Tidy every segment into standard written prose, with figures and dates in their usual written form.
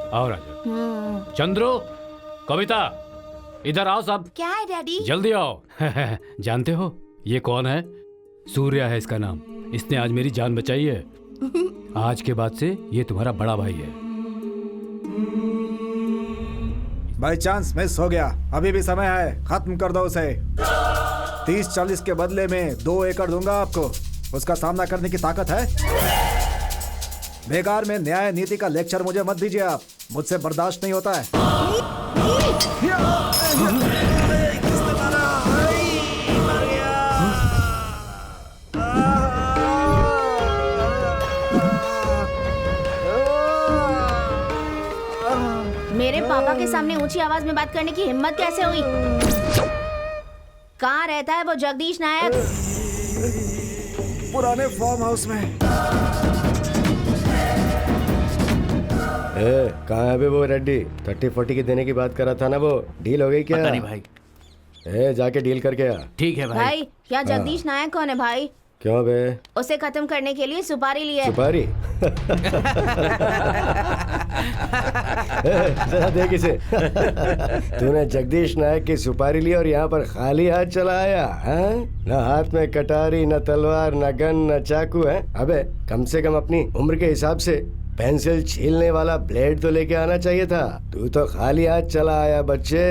आओ राजा। चंद्रो, कविता, इधर आओ सब। क्या है डैडी? जल्दी आओ। जानते हो ये कौन है? सूर्या है इसका नाम। इसने आज मेरी जान बचाई है। आज के बाद से ये तुम्हारा बड़ा भाई है। बाई चांस मिस हो गया, अभी भी समय है, खत्म कर दो उसे। 30-40 के बदले में 2 एकड़ दूंगा आपको। उसका सामना करने की ताकत है? बेकार में न्याय नीति का लेक्चर मुझे मत दीजिए आप, मुझसे बर्दाश्त नहीं होता है। मेरे पापा के सामने ऊंची आवाज में बात करने की हिम्मत कैसे हुई? कहाँ रहता है वो जगदीश नायक? पुराने फार्म हाउस में। कहाँ है अभी वो रेड्डी? 30-40 की देने की बात कर रहा था ना, वो डील हो गई क्या? पता नहीं भाई। जाके डील करके आ। ठीक है भाई। भाई क्या जगदीश नायक कौन है भाई? क्यों बे? उसे खत्म करने के लिए सुपारी ली है। सुपारी? जरा देख इसे। तूने जगदीश नायक की सुपारी ली और यहाँ पर खाली हाथ चला आया है? न हाथ में कटारी, न तलवार, न गन, न चाकू है। अबे कम से कम अपनी उम्र के हिसाब से पेंसिल छीलने वाला ब्लेड तो लेके आना चाहिए था। तू तो खाली हाथ चला आया बच्चे।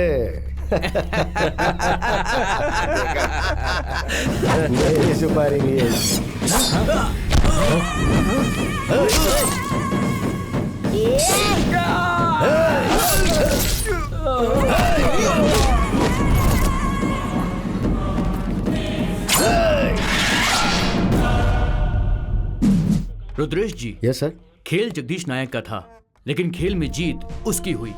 मेरी सुपारी लिए। रुद्रेश जी। Yes sir. खेल जगदीश नायक का था, लेकिन खेल में जीत उसकी हुई।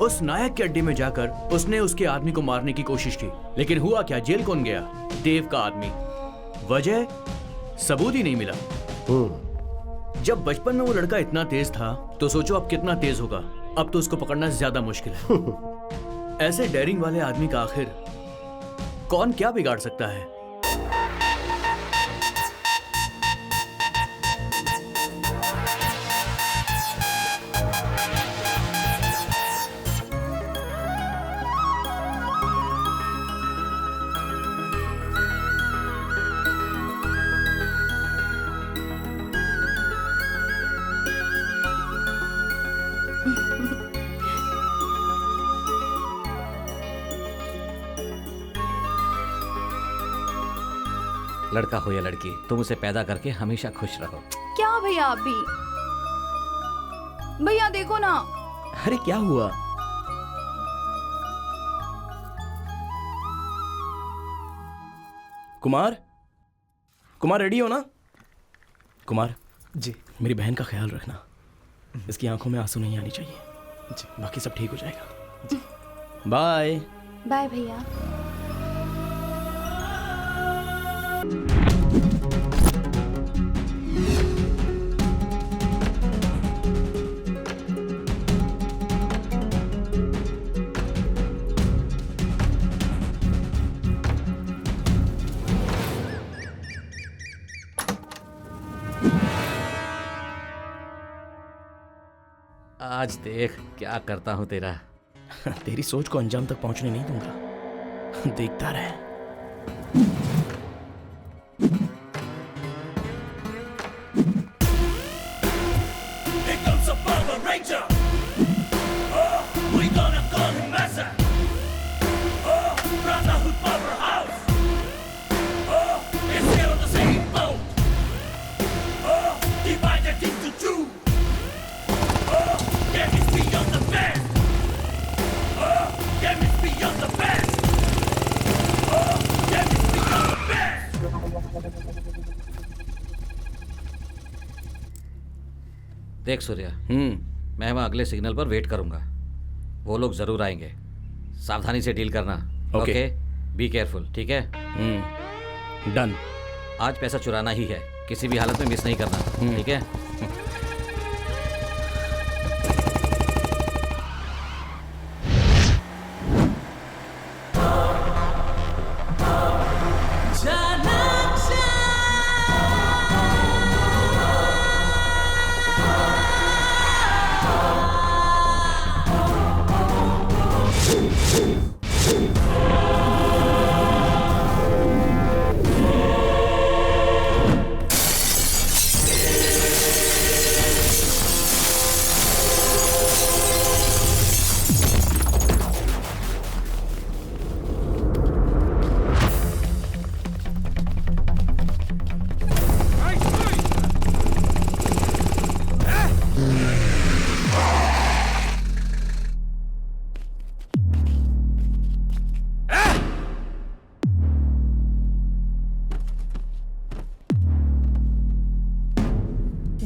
उस नायक के अड्डे में जाकर उसने उसके आदमी को मारने की कोशिश की, लेकिन हुआ क्या? जेल कौन गया? देव का आदमी। वजह? सबूत ही नहीं मिला। जब बचपन में वो लड़का इतना तेज था तो सोचो अब कितना तेज होगा। अब तो उसको पकड़ना ज्यादा मुश्किल है। ऐसे डेयरिंग वाले आदमी का आखिर कौन क्या बिगाड़ सकता है? लड़का हो या लड़की, तुम उसे पैदा करके हमेशा खुश रहो। क्या भैया आप भी? भैया देखो ना। अरे क्या हुआ? कुमार, कुमार रेडी हो ना? कुमार जी। मेरी बहन का ख्याल रखना, इसकी आंखों में आंसू नहीं आनी चाहिए जी। बाकी सब ठीक हो जाएगा। बाय बाय भैया। आज देख क्या करता हूँ तेरा। तेरी सोच को अंजाम तक पहुंचने नहीं दूंगा, देखता रहे। देख सूर्या, मैं वहाँ अगले सिग्नल पर वेट करूंगा। वो लोग जरूर आएंगे। सावधानी से डील करना। ओके? बी केयरफुल, ठीक है? डन। आज पैसा चुराना ही है, किसी भी हालत में मिस नहीं करना, ठीक है?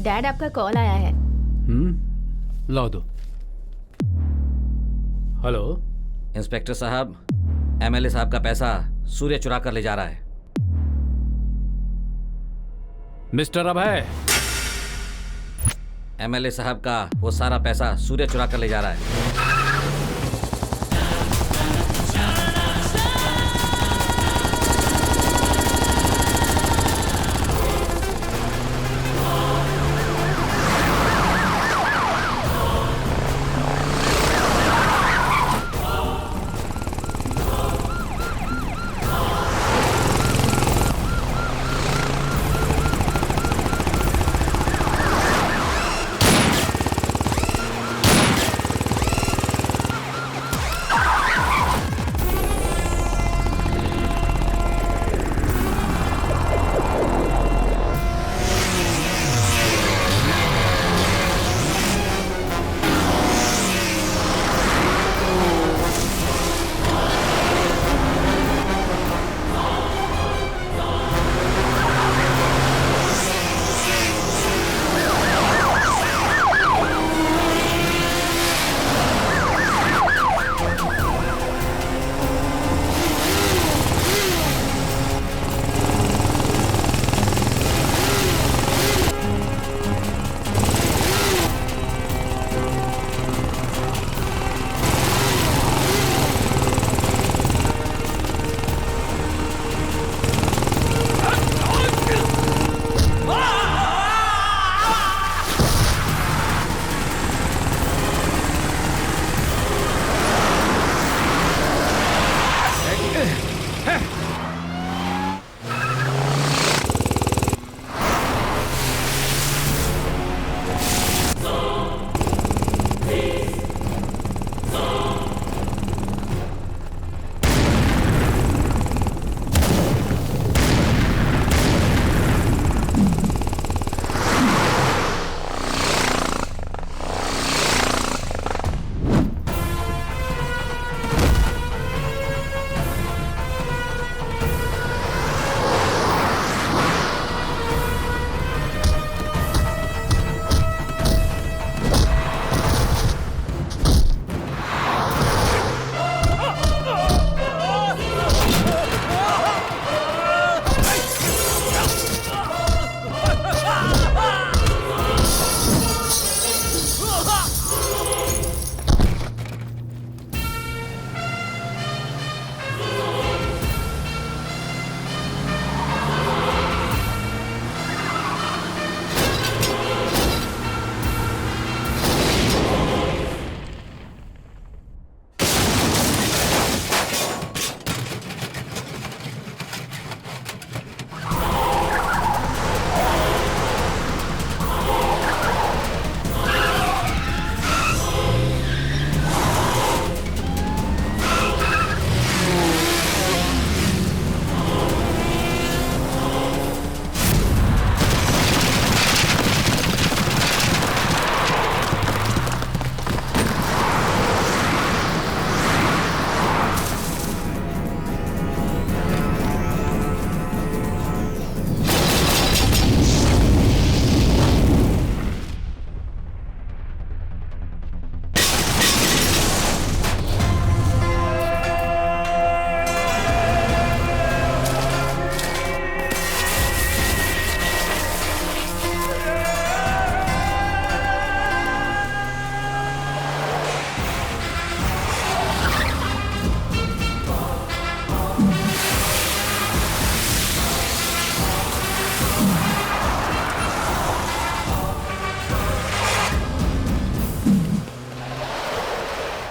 डैड आपका कॉल आया है। लाओ दो। हेलो इंस्पेक्टर साहब, एमएलए साहब का पैसा सूर्य चुरा कर ले जा रहा है। मिस्टर अभय, एमएलए साहब का वो सारा पैसा सूर्य चुरा कर ले जा रहा है।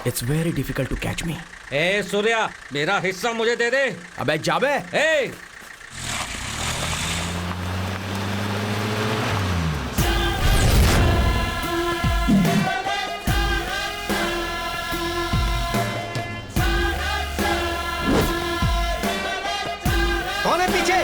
It's very difficult to catch me. ए सूर्या, मेरा हिस्सा मुझे दे दे। अबे जाबे। ए कौन है पीछे?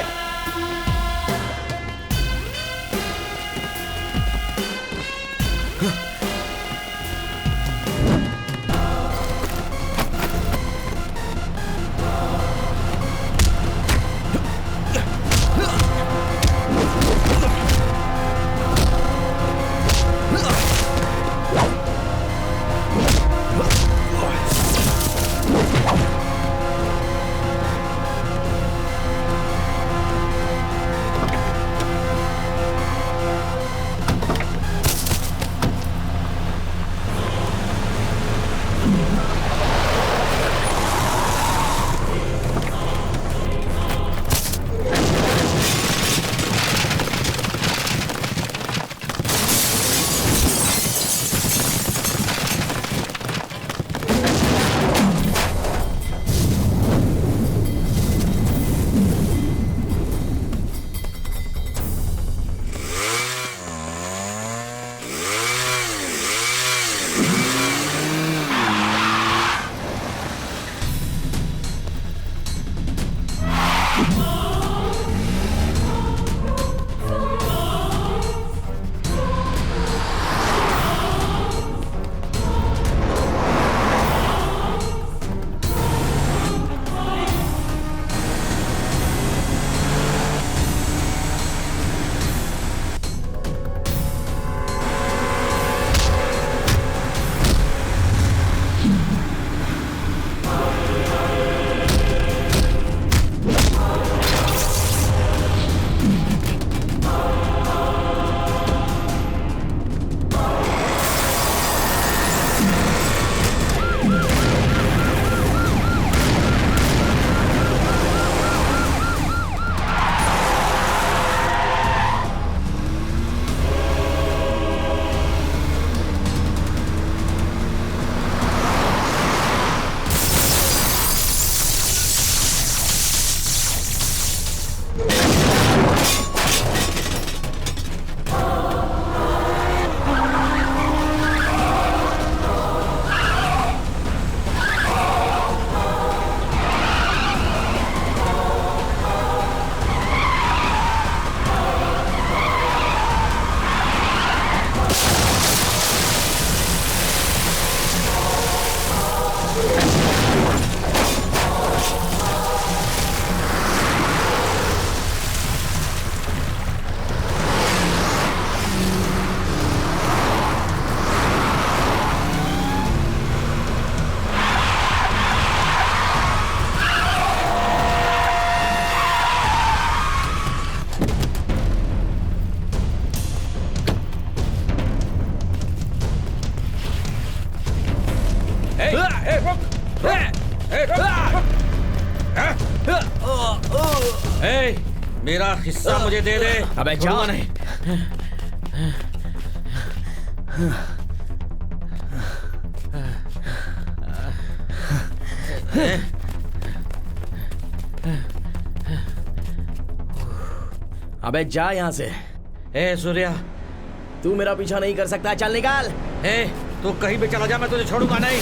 मेरा हिस्सा मुझे दे दे। अबे जा नहीं। अबे जा यहाँ से। ए सूर्या, तू मेरा पीछा नहीं कर सकता, चल निकाल। ए तू कहीं भी चला जा, मैं तुझे छोड़ूंगा नहीं।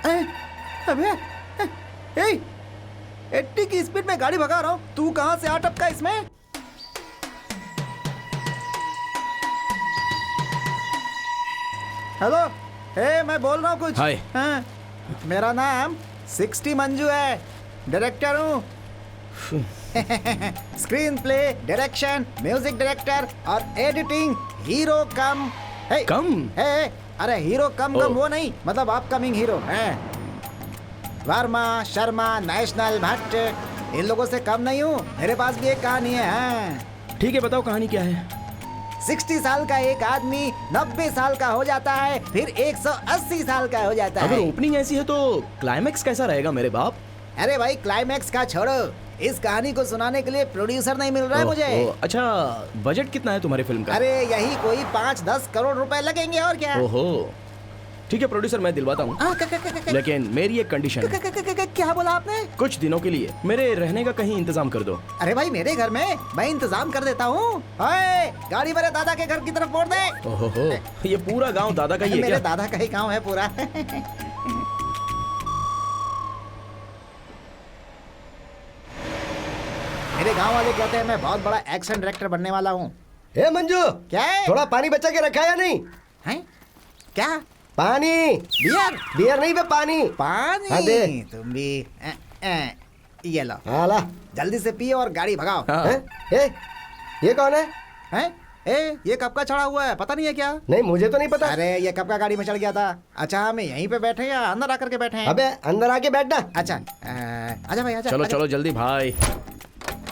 अबे 80 की स्पीड में गाड़ी भगा रहा हूँ, तू कहाँ से आ टपका इसमें? हेलो, मैं बोल रहा हूँ कुछ। हाय। हाँ, मेरा नाम 60 मंजू है, डायरेक्टर हूँ। Screen play, direction, music director और एडिटिंग, हीरो कम अरे हीरो कम वो नहीं, मतलब अपकमिंग हीरो है। वर्मा, शर्मा, नेशनल, भट्ट, इन लोगों से कम नहीं हूँ। मेरे पास भी एक कहानी है। हाँ। ठीक है, बताओ कहानी क्या है। 60 साल का एक आदमी 90 साल का हो जाता है, फिर 180 साल का हो जाता अगर है। ओपनिंग ऐसी है तो क्लाइमैक्स कैसा रहेगा मेरे बाप? अरे भाई, क्लाइमैक्स का छोड़ो, इस कहानी को सुनाने के लिए प्रोड्यूसर नहीं मिल रहा है मुझे। अच्छा, बजट कितना है तुम्हारी फिल्म का? अरे यही कोई 5-10 करोड़ रुपए लगेंगे और क्या। ओहो, ठीक है प्रोड्यूसर, मैं दिलवाता हूँ, लेकिन मेरी एक कंडीशन है। क्या बोला आपने? कुछ दिनों के लिए मेरे रहने का कहीं इंतजाम कर दो। अरे भाई, मेरे घर में मैं इंतजाम कर देता हूँ। गाड़ी मेरे दादा के घर की तरफ मोड़ दे। ओहो, ये पूरा गांव दादा का ही है मेरे क्या? दादा का ही गाँव है पूरा। मेरे गांव वाले कहते हैं मैं बहुत बड़ा एक्शन डायरेक्टर बनने वाला हूँ। ए मंजू, क्या है? थोड़ा पानी बचा के रखा या नहीं? हैं? क्या? पानी। बियर? बियर नहीं बे, पानी। पानी? हाँ, दे। तुम भी ये लो, हाँ ला। जल्दी से पियो और गाड़ी भगाओ। हाँ। हैं? ए, ये कौन है? हैं? ये कब का चढ़ा हुआ है, पता नहीं है क्या? नहीं, मुझे तो नहीं पता। अरे ये कब का गाड़ी में चढ़ गया था? अच्छा, हम यहीं पे बैठे या अंदर आकर के बैठे हैं? अबे अंदर आके बैठना। अच्छा, आजा भाई, आजा। चलो आजा। चलो जल्दी भाई,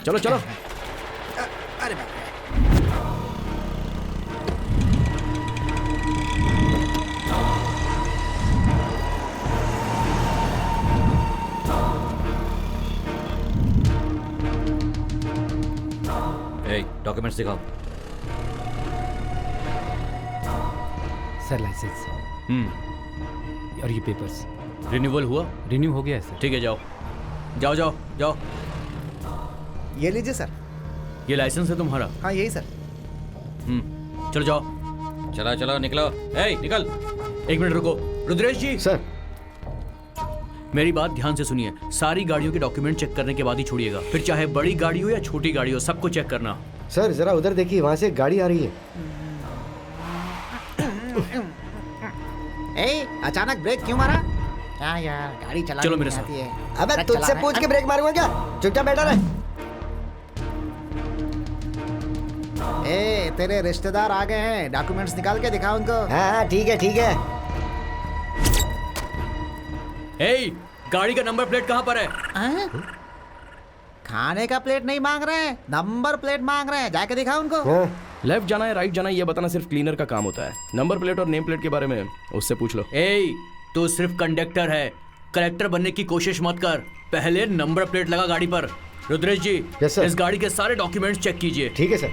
चलो चलो। अरे बाप रे। डॉक्यूमेंट्स दिखाओ। सर लाइसेंस और ये पेपर्स रिन्यूअल हुआ? रिन्यू हो गया है सर। ठीक है, जाओ जाओ जाओ जाओ। ये लीजिए सर। ये लाइसेंस है तुम्हारा? हाँ यही सर। चलो जाओ। चलो चलो निकलो। निकल। एक मिनट रुको। रुद्रेश जी, सर, मेरी बात ध्यान से सुनिए। सारी गाड़ियों के डॉक्यूमेंट चेक करने के बाद ही छोड़िएगा। फिर चाहे बड़ी गाड़ी हो या छोटी गाड़ी हो, सबको चेक करना। सर जरा उधर देखिए, वहाँ से एक गाड़ी आ रही है। अचानक ब्रेक क्यों मारा? क्या यार, गाड़ी चलानी चलो मेरे नहीं साथ। आती है। अबे ट्रक तुझसे चलाना पूछ है। के ब्रेक मारूंगा क्या? चुपचाप बैठा रहे। तेरे रिश्तेदार आ गए हैं, डॉक्यूमेंट्स निकाल के दिखा उनको। हाँ ठीक है ठीक है। गाड़ी का नंबर प्लेट कहाँ पर है? खाने का प्लेट नहीं मांग रहे हैं, नंबर प्लेट मांग रहे हैं, जाके दिखा उनको। हाँ। लेफ्ट जाना है राइट जाना है ये बताना सिर्फ क्लीनर का काम होता है। नंबर प्लेट और नेम प्लेट के बारे में उससे पूछ लो। तू सिर्फ कंडक्टर है, कलेक्टर बनने की कोशिश मत कर। पहले नंबर प्लेट लगा गाड़ी पर। Rudresh ji, yes sir. इस गाड़ी के सारे डॉक्यूमेंट्स चेक कीजिए। ठीक है सर।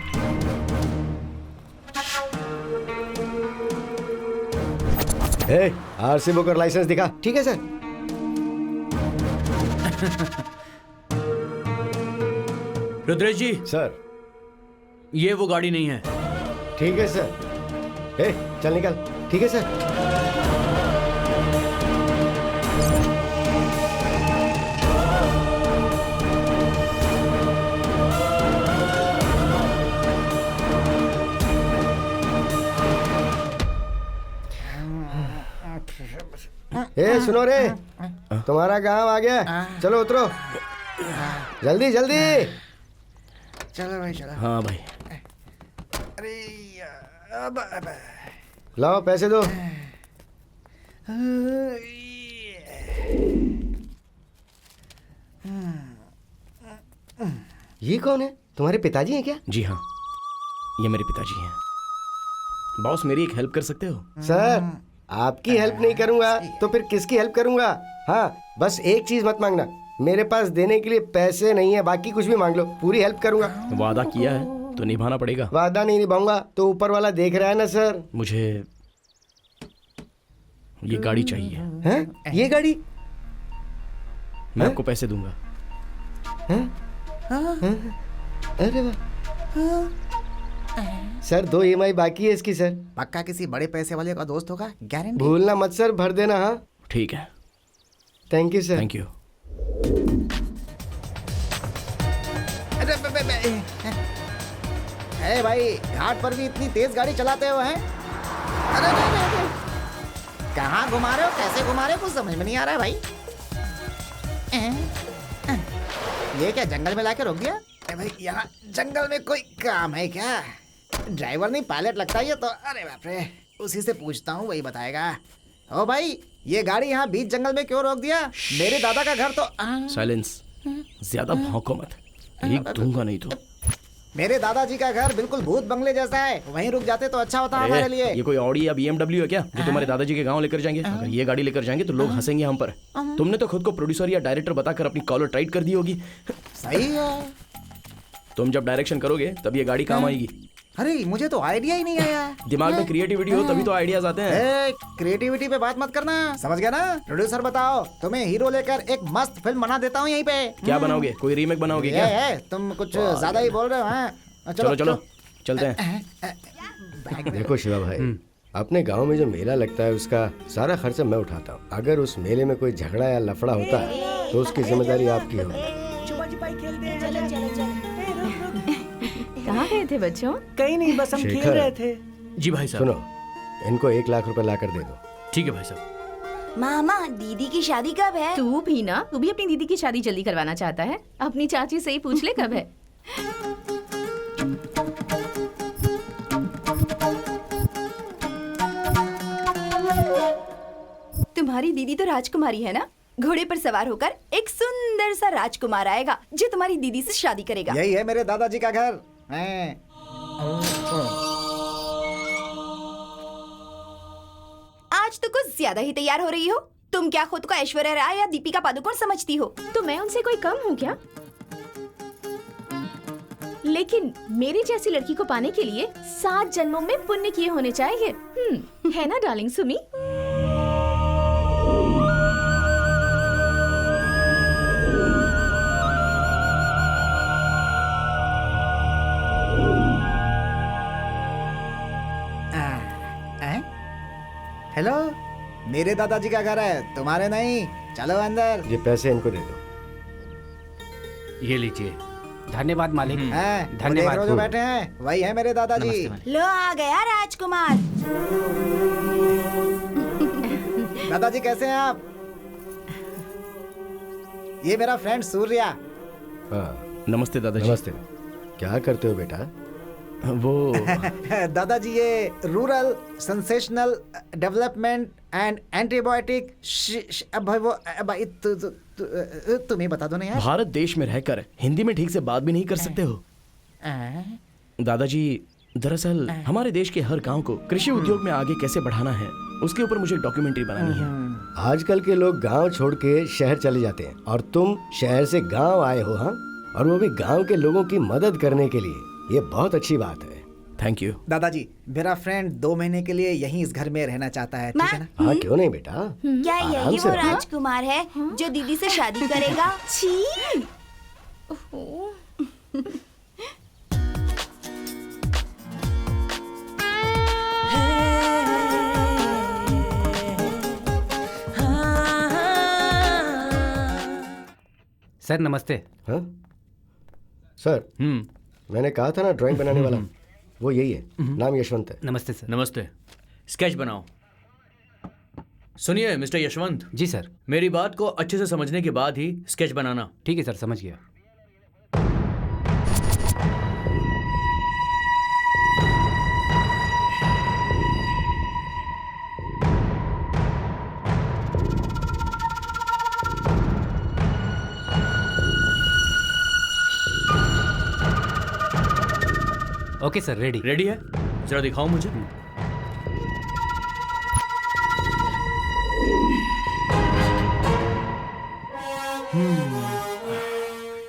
आरसी बुक और लाइसेंस दिखा। ठीक है सर। रुद्रेश जी, सर ये वो गाड़ी नहीं है। ठीक है सर। चल निकल। ठीक है सर। सुनो रे, तुम्हारा गांव आ गया, चलो उतरो जल्दी जल्दी। चलो भाई चलो। हाँ भाई, अरे यार, लाओ पैसे दो। ये कौन है? तुम्हारे पिताजी हैं क्या? जी हाँ, ये मेरे पिताजी हैं। बॉस मेरी एक हेल्प कर सकते हो? सर आपकी हेल्प नहीं करूंगा तो फिर किसकी हेल्प करूंगा? हाँ बस एक चीज मत मांगना, मेरे पास देने के लिए पैसे नहीं है, बाकी कुछ भी मांग लो, पूरी हेल्प करूंगा। वादा किया है तो निभाना पड़ेगा। वादा नहीं निभाऊंगा तो ऊपर वाला देख रहा है ना सर। मुझे ये गाड़ी चाहिए। हैं? ये गाड़ी? मैं आपको पैसे दूंगा। अरे वाह सर, 2 EMI बाकी है इसकी सर। पक्का किसी बड़े पैसे वाले का दोस्त होगा, गारंटी। भूलना मत सर, भर देना। हाँ ठीक है, thank you sir. Thank you. अरे भाई, घाट पर भी इतनी तेज गाड़ी चलाते हो हैं? अरे कहाँ घुमा रहे हो, कैसे घुमा रहे हो, कुछ समझ में नहीं आ रहा है भाई। ये क्या जंगल में लाके रोक दिया? अरे भाई, यहाँ जंगल में कोई काम है क्या? ड्राइवर नहीं पायलट लगता है ये तो। अरे बाप रे, उसी से पूछता हूँ, वही बताएगा। ओ भाई, ये गाड़ी यहाँ बीच जंगल में क्यों रोक दिया? मेरे दादा का घर तो साइलेंस, ज्यादा भौंको मत, एक दूंगा नहीं तो। मेरे दादाजी का घर बिल्कुल भूत बंगले जैसा है, वहीं रुक जाते तो अच्छा होता हमारे लिए। ये कोई ऑडी या BMW है क्या जो तुम्हारे दादाजी के गांव लेकर जाएंगे? अगर ये गाड़ी लेकर जाएंगे तो लोग हंसेंगे हम पर। तुमने तो खुद को प्रोड्यूसर या डायरेक्टर बताकर अपनी कॉलर टाइट कर दी होगी। सही है। तुम जब डायरेक्शन करोगे तब ये गाड़ी काम आएगी। अरे मुझे तो आइडिया ही नहीं आया। दिमाग में क्रिएटिविटी हो तभी तो आइडियाज आते हैं। क्रिएटिविटी पे बात मत करना, समझ गया ना? प्रोड्यूसर बताओ, तुम्हें हीरो लेकर एक मस्त फिल्म बना देता हूँ यहीं पे। क्या बनाओगे? कोई रीमेक बनाओगे क्या? तुम कुछ ज्यादा ही बोल रहे हो। हाँ चलो चलो चलते हैं। देखो शिवा भाई, अपने गांव में जो मेला लगता है उसका सारा खर्चा मैं उठाता हूँ। अगर उस मेले में कोई झगड़ा या लफड़ा होता है तो उसकी जिम्मेदारी आपकी होगी। कहाँ गए थे बच्चों? कहीं नहीं, बस हम खेल रहे थे। जी भाई साहब। सुनो, इनको 1 लाख रुपए ला कर दे दो। ठीक है भाई साहब। मामा, दीदी की शादी कब है? तू भी ना, तू भी अपनी दीदी की शादी जल्दी करवाना चाहता है? अपनी चाची से ही पूछ ले कब है। तुम्हारी दीदी तो राजकुमारी है ना? घोड़े पर सवार होकर एक सुंदर सा राजकुमार आएगा जो तुम्हारी दीदी से शादी करेगा। यही है मेरे दादाजी का घर। आज तो कुछ ज्यादा ही तैयार हो रही हो। तुम क्या खुद को ऐश्वर्या राय या दीपिका पादुकोण समझती हो? तो मैं उनसे कोई कम हूँ क्या? लेकिन मेरी जैसी लड़की को पाने के लिए 7 जन्मों में पुण्य किए होने चाहिए। है ना डार्लिंग सुमी? हेलो, मेरे दादाजी का घर है, तुम्हारे नहीं। चलो अंदर। ये पैसे इनको दे दो। ये लीजिए। धन्यवाद मालिक। धन्यवाद। जो बैठे हैं वही है मेरे दादाजी। लो आ गया राजकुमार। दादाजी कैसे हैं आप? ये मेरा फ्रेंड सूर्या। हाँ, नमस्ते दादाजी। नमस्ते। क्या करते हो बेटा? वो दादाजी ये rural sensational development and antibiotic भाई तुम ही बता दो ना यार। भारत देश में रहकर हिंदी में ठीक से बात भी नहीं कर सकते हो दादाजी। दरअसल हमारे देश के हर गांव को कृषि उद्योग में आगे कैसे बढ़ाना है उसके ऊपर मुझे एक डॉक्यूमेंट्री बनानी है। आजकल के लोग गांव छोड़ के शहर चले जाते हैं और तुम शहर से गांव आए हो। हाँ, और वो भी गांव के लोगों की मदद करने के लिए। ये बहुत अच्छी बात है। थैंक यू दादाजी। मेरा फ्रेंड 2 महीने के लिए यहीं इस घर में रहना चाहता है, ठीक है ना? हाँ, क्यों नहीं बेटा। क्या आराम यही से वो रहो। राजकुमार है जो दीदी से शादी करेगा? छी। सर नमस्ते। हाँ सर, मैंने कहा था ना ड्राइंग बनाने वाला, वो यही है। नाम यशवंत है। नमस्ते सर। नमस्ते। स्केच बनाओ। सुनिए मिस्टर यशवंत। जी सर। मेरी बात को अच्छे से समझने के बाद ही स्केच बनाना। ठीक है सर, समझ गया। Okay sir, ready. रेडी है? जरा दिखाओ मुझे।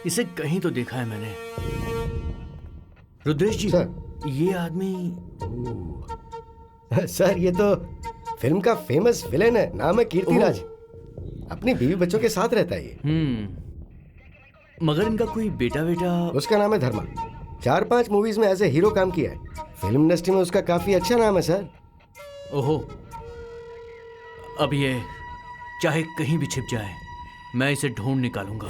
इसे कहीं तो देखा है मैंने। रुद्रेश जी सर। ये आदमी। सर ये तो फिल्म का फेमस विलेन है, नाम है कीर्तिराज। अपनी बीवी बच्चों के साथ रहता है ये। मगर इनका कोई बेटा बेटा? उसका नाम है धर्मा। 4-5 मूवीज में एज ए हीरो काम किया है। फिल्म इंडस्ट्री में उसका काफी अच्छा नाम है सर। ओहो, अब ये चाहे कहीं भी छिप जाए मैं इसे ढूंढ निकालूंगा।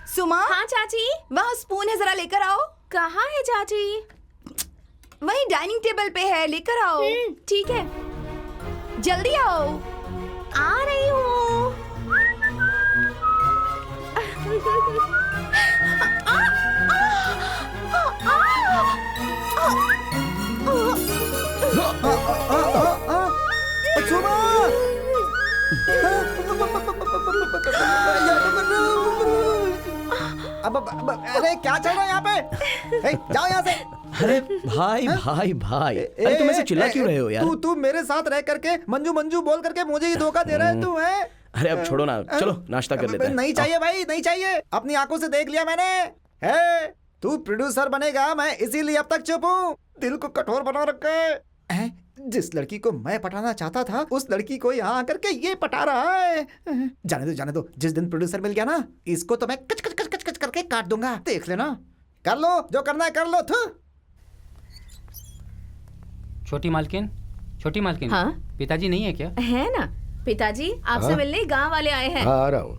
सुमा, हाँ चाची। वहाँ स्पून है, जरा लेकर आओ। कहाँ है चाची? वहीं डाइनिंग टेबल पे है, लेकर आओ। ठीक है, जल्दी आओ। आ रही हूँ। अरे क्या चल रहा है यहाँ पे? जाओ यहाँ से। अरे भाई भाई भाई, अरे तुम ऐसे चिल्ला क्यों रहे हो यार? तू मेरे साथ रह करके मंजू मंजू बोल करके मुझे ही धोखा दे रहा है तू, है? अरे अब छोड़ो ना, चलो नाश्ता कर लेते हैं। नहीं चाहिए भाई, नहीं चाहिए। अपनी आंखों से देख लिया मैंने। है तू प्रोड्यूसर बनेगा, मैं इसीलिए अब तक चुप हूँ। दिल को कठोर बना रखा है। जिस लड़की को मैं पटाना चाहता था, उस लड़की को यहाँ आकर के ये पटा रहा है। जाने दो। जिस दिन प्रोड्यूसर मिल गया ना, इसको तो मैं कच कच कच कच कच करके काट दूंगा। देख लेना। कर लो जो करना है, कर लो। छोटी मालकिन, छोटी मालकिन। हाँ? पिताजी नहीं है क्या? है ना, पिताजी आपसे हाँ? मिलने गांव वाले आए हैं। हाँ, आ रहा हूँ।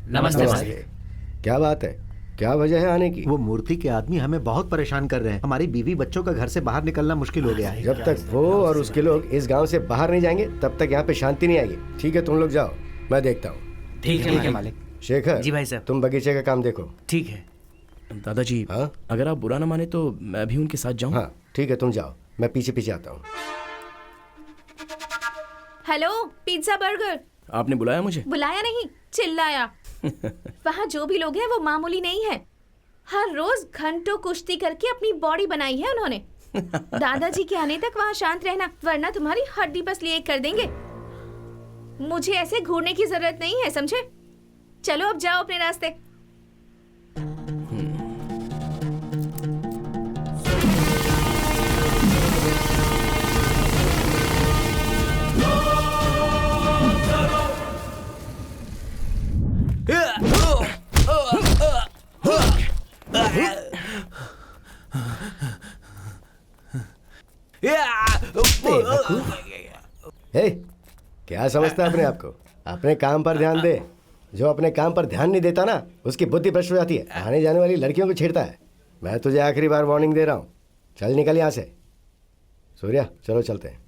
नमस्ते नमस्ते। मालिक। क्या बात है, क्या वजह है आने की? वो मूर्ति के आदमी हमें बहुत परेशान कर रहे हैं। हमारी बीवी बच्चों का घर से बाहर निकलना मुश्किल हो गया है। जब तक वो और उसके लोग इस गांव से बाहर नहीं जाएंगे तब तक यहाँ पे शांति नहीं आएगी। ठीक है, तुम लोग जाओ, मैं देखता हूँ। ठीक है मालिक। शेखर जी भाई साहब। तुम बगीचे का काम देखो। ठीक है दादाजी, हाँ? अगर आप बुरा ना माने तो मैं भी उनके साथ जाऊं? हाँ ठीक है, तुम जाओ, मैं पीछे पीछे आता हूँ। Hello, pizza burger. आपने बुलाया मुझे? बुलाया नहीं, चिल्लाया। वहाँ जो भी लोग हैं वो मामूली नहीं है। हर रोज घंटों कुश्ती करके अपनी बॉडी बनाई है उन्होंने। दादाजी के आने तक वहाँ शांत रहना, वरना तुम्हारी हड्डी बस लिए कर देंगे। मुझे ऐसे घूरने की जरूरत नहीं है, समझे? चलो अब जाओ अपने रास्ते। हे, क्या समझता है अपने आप को? अपने काम पर ध्यान दे। जो अपने काम पर ध्यान नहीं देता ना, उसकी बुद्धि भ्रष्ट हो जाती है, आने जाने वाली लड़कियों को छेड़ता है। मैं तुझे आखिरी बार वार्निंग दे रहा हूँ, चल निकल यहाँ से। सूर्या चलो चलते हैं।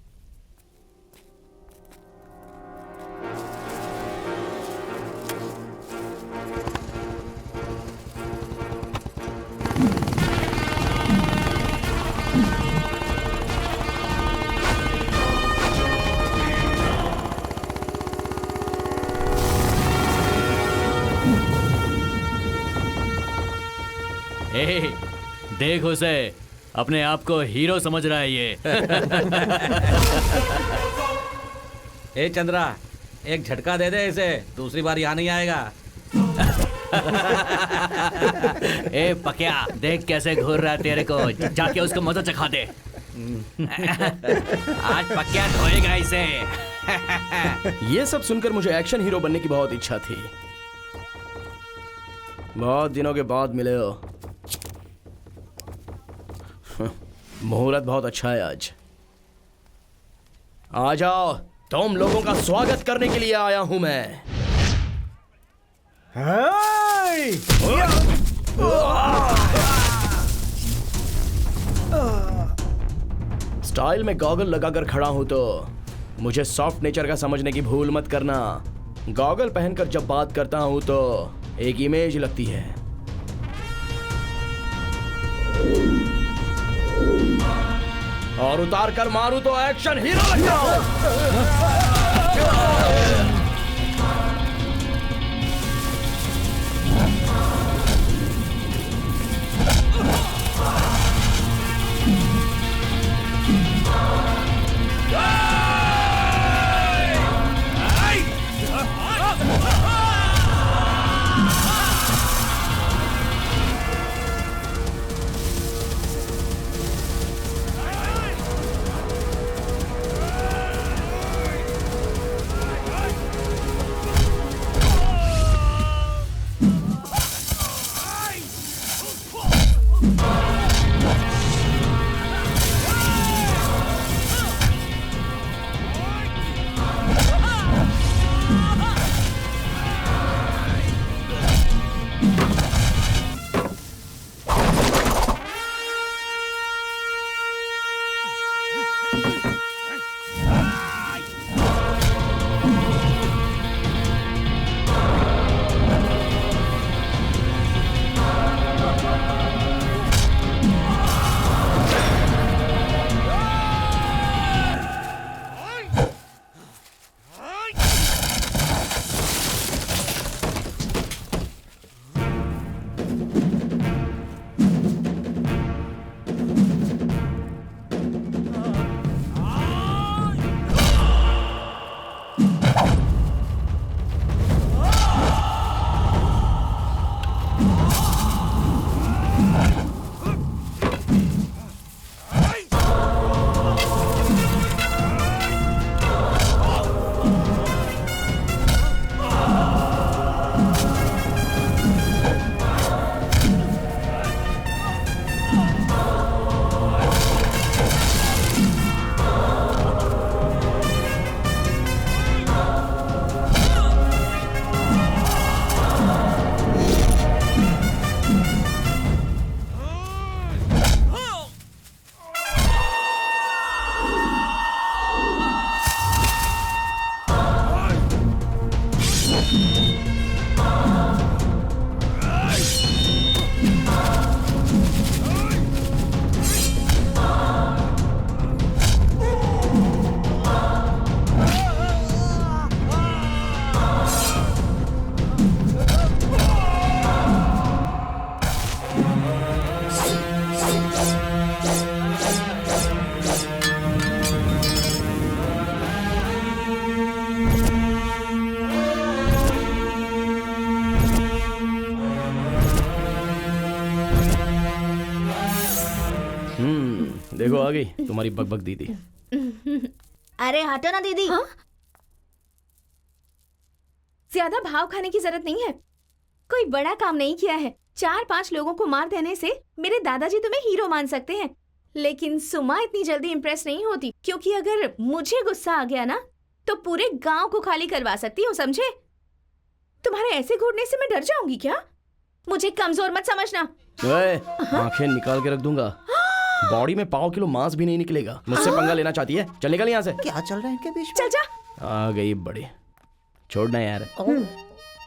देख उसे, अपने आप को हीरो समझ रहा है ये। ए चंद्रा, एक झटका दे दे इसे, दूसरी बार यहाँ नहीं आएगा। ए पकिया, देख कैसे घूर रहा है तेरे को, जाके उसको मजा चखा दे। आज पकिया धोएगा इसे। ये सब सुनकर मुझे एक्शन हीरो बनने की बहुत इच्छा थी। बहुत दिनों के बाद मिले हो। मुहूर्त बहुत अच्छा है आज। आ जाओ, तुम लोगों का स्वागत करने के लिए आया हूं मैं। स्टाइल में गॉगल लगाकर खड़ा हूं तो मुझे सॉफ्ट नेचर का समझने की भूल मत करना। गॉगल पहनकर जब बात करता हूं तो एक इमेज लगती है। और उतार कर मारूं तो एक्शन हीरो लगता हूं। आ गई तुम्हारी बकबक दीदी। अरे हटो ना दीदी। हाँ? ज्यादा भाव खाने की जरूरत नहीं है। कोई बड़ा काम नहीं किया है। 4-5 लोगों को मार देने से मेरे दादाजी तुम्हें हीरो मान सकते हैं, लेकिन सुमा इतनी जल्दी इम्प्रेस नहीं होती, क्योंकि अगर मुझे गुस्सा आ गया ना तो पूरे गांव को खाली करवा सकती हूँ, समझे? तुम्हारे ऐसे घूरने से मैं डर जाऊंगी क्या? मुझे कमजोर मत समझना। आंखें निकाल के रख दूंगा। बॉडी में 5 किलो मांस भी नहीं निकलेगा। मुझसे पंगा लेना चाहती है? चल निकल यहाँ से। क्या चल रहा है इनके बीच में? चल जा। आ गई बड़ी, छोड़ना यार।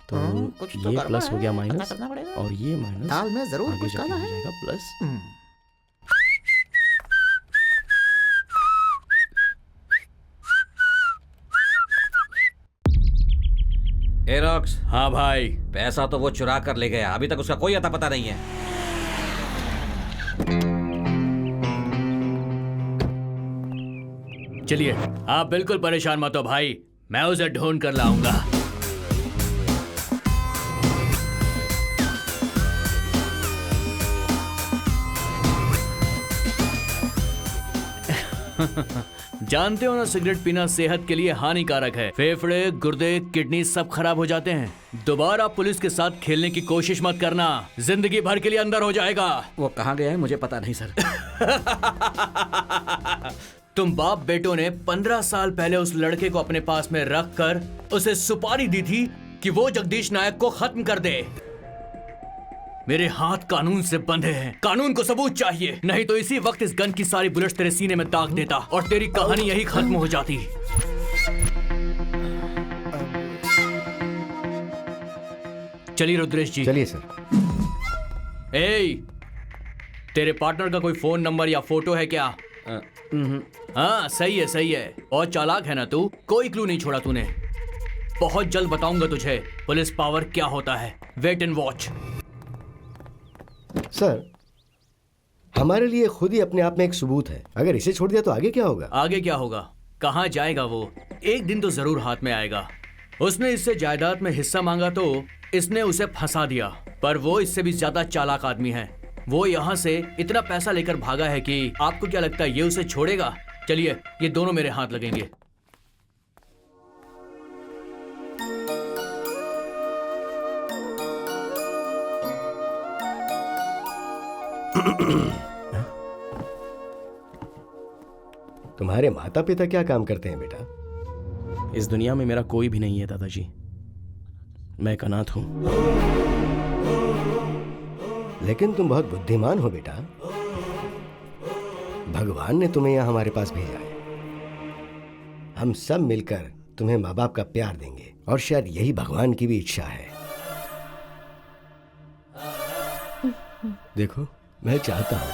तो कुछ तो ये गड़बड़ प्लस है, हो गया पता माइनस, करना पड़ेगा। और ये माइनस दाल में जरूर आगे कुछ जाके काला हो है। जाएगा प्लस। एरोक्स, हाँ भाई। पैसा तो वो चुरा कर ले गया, अभी तक उसका कोई अता पता नहीं है। चलिए, आप बिल्कुल परेशान मत हो भाई, मैं उसे ढूंढ कर लाऊंगा। जानते हो ना, सिगरेट पीना सेहत के लिए हानिकारक है। फेफड़े, गुर्दे, किडनी सब खराब हो जाते हैं। दोबारा पुलिस के साथ खेलने की कोशिश मत करना, जिंदगी भर के लिए अंदर हो जाएगा। वो कहाँ गया है मुझे पता नहीं सर। तुम बाप बेटों ने 15 साल पहले उस लड़के को अपने पास में रख कर उसे सुपारी दी थी कि वो जगदीश नायक को खत्म कर दे। मेरे हाथ कानून से बंधे हैं, कानून को सबूत चाहिए, नहीं तो इसी वक्त इस गन की सारी बुलेट्स तेरे सीने में दाग देता और तेरी कहानी यही खत्म हो जाती। चलिए रुद्रेश जी। चलिए सर। ए, तेरे पार्टनर का कोई फोन नंबर या फोटो है क्या? हाँ सही है सही है, और चालाक है ना तू, कोई क्लू नहीं छोड़ा तूने। बहुत जल्द बताऊंगा तुझे पुलिस पावर क्या होता है। Wait and watch. सर, हमारे लिए खुद ही अपने आप में एक सबूत है। अगर इसे छोड़ दिया तो आगे क्या होगा? आगे क्या होगा? कहाँ जाएगा वो? एक दिन तो जरूर हाथ में आएगा। उसने इससे जायदाद में हिस्सा मांगा तो इसने उसे फंसा दिया, पर वो इससे भी ज्यादा चालाक आदमी है। वो यहाँ से इतना पैसा लेकर भागा है कि आपको क्या लगता है ये उसे छोड़ेगा? चलिए, ये दोनों मेरे हाथ लगेंगे। तुम्हारे माता पिता क्या काम करते हैं बेटा? इस दुनिया में मेरा कोई भी नहीं है दादाजी, मैं एक अनाथ हूं। लेकिन तुम बहुत बुद्धिमान हो बेटा। भगवान ने तुम्हें यहां हमारे पास भेजा है। हम सब मिलकर तुम्हें माँ बाप का प्यार देंगे, और शायद यही भगवान की भी इच्छा है। देखो, मैं चाहता हूं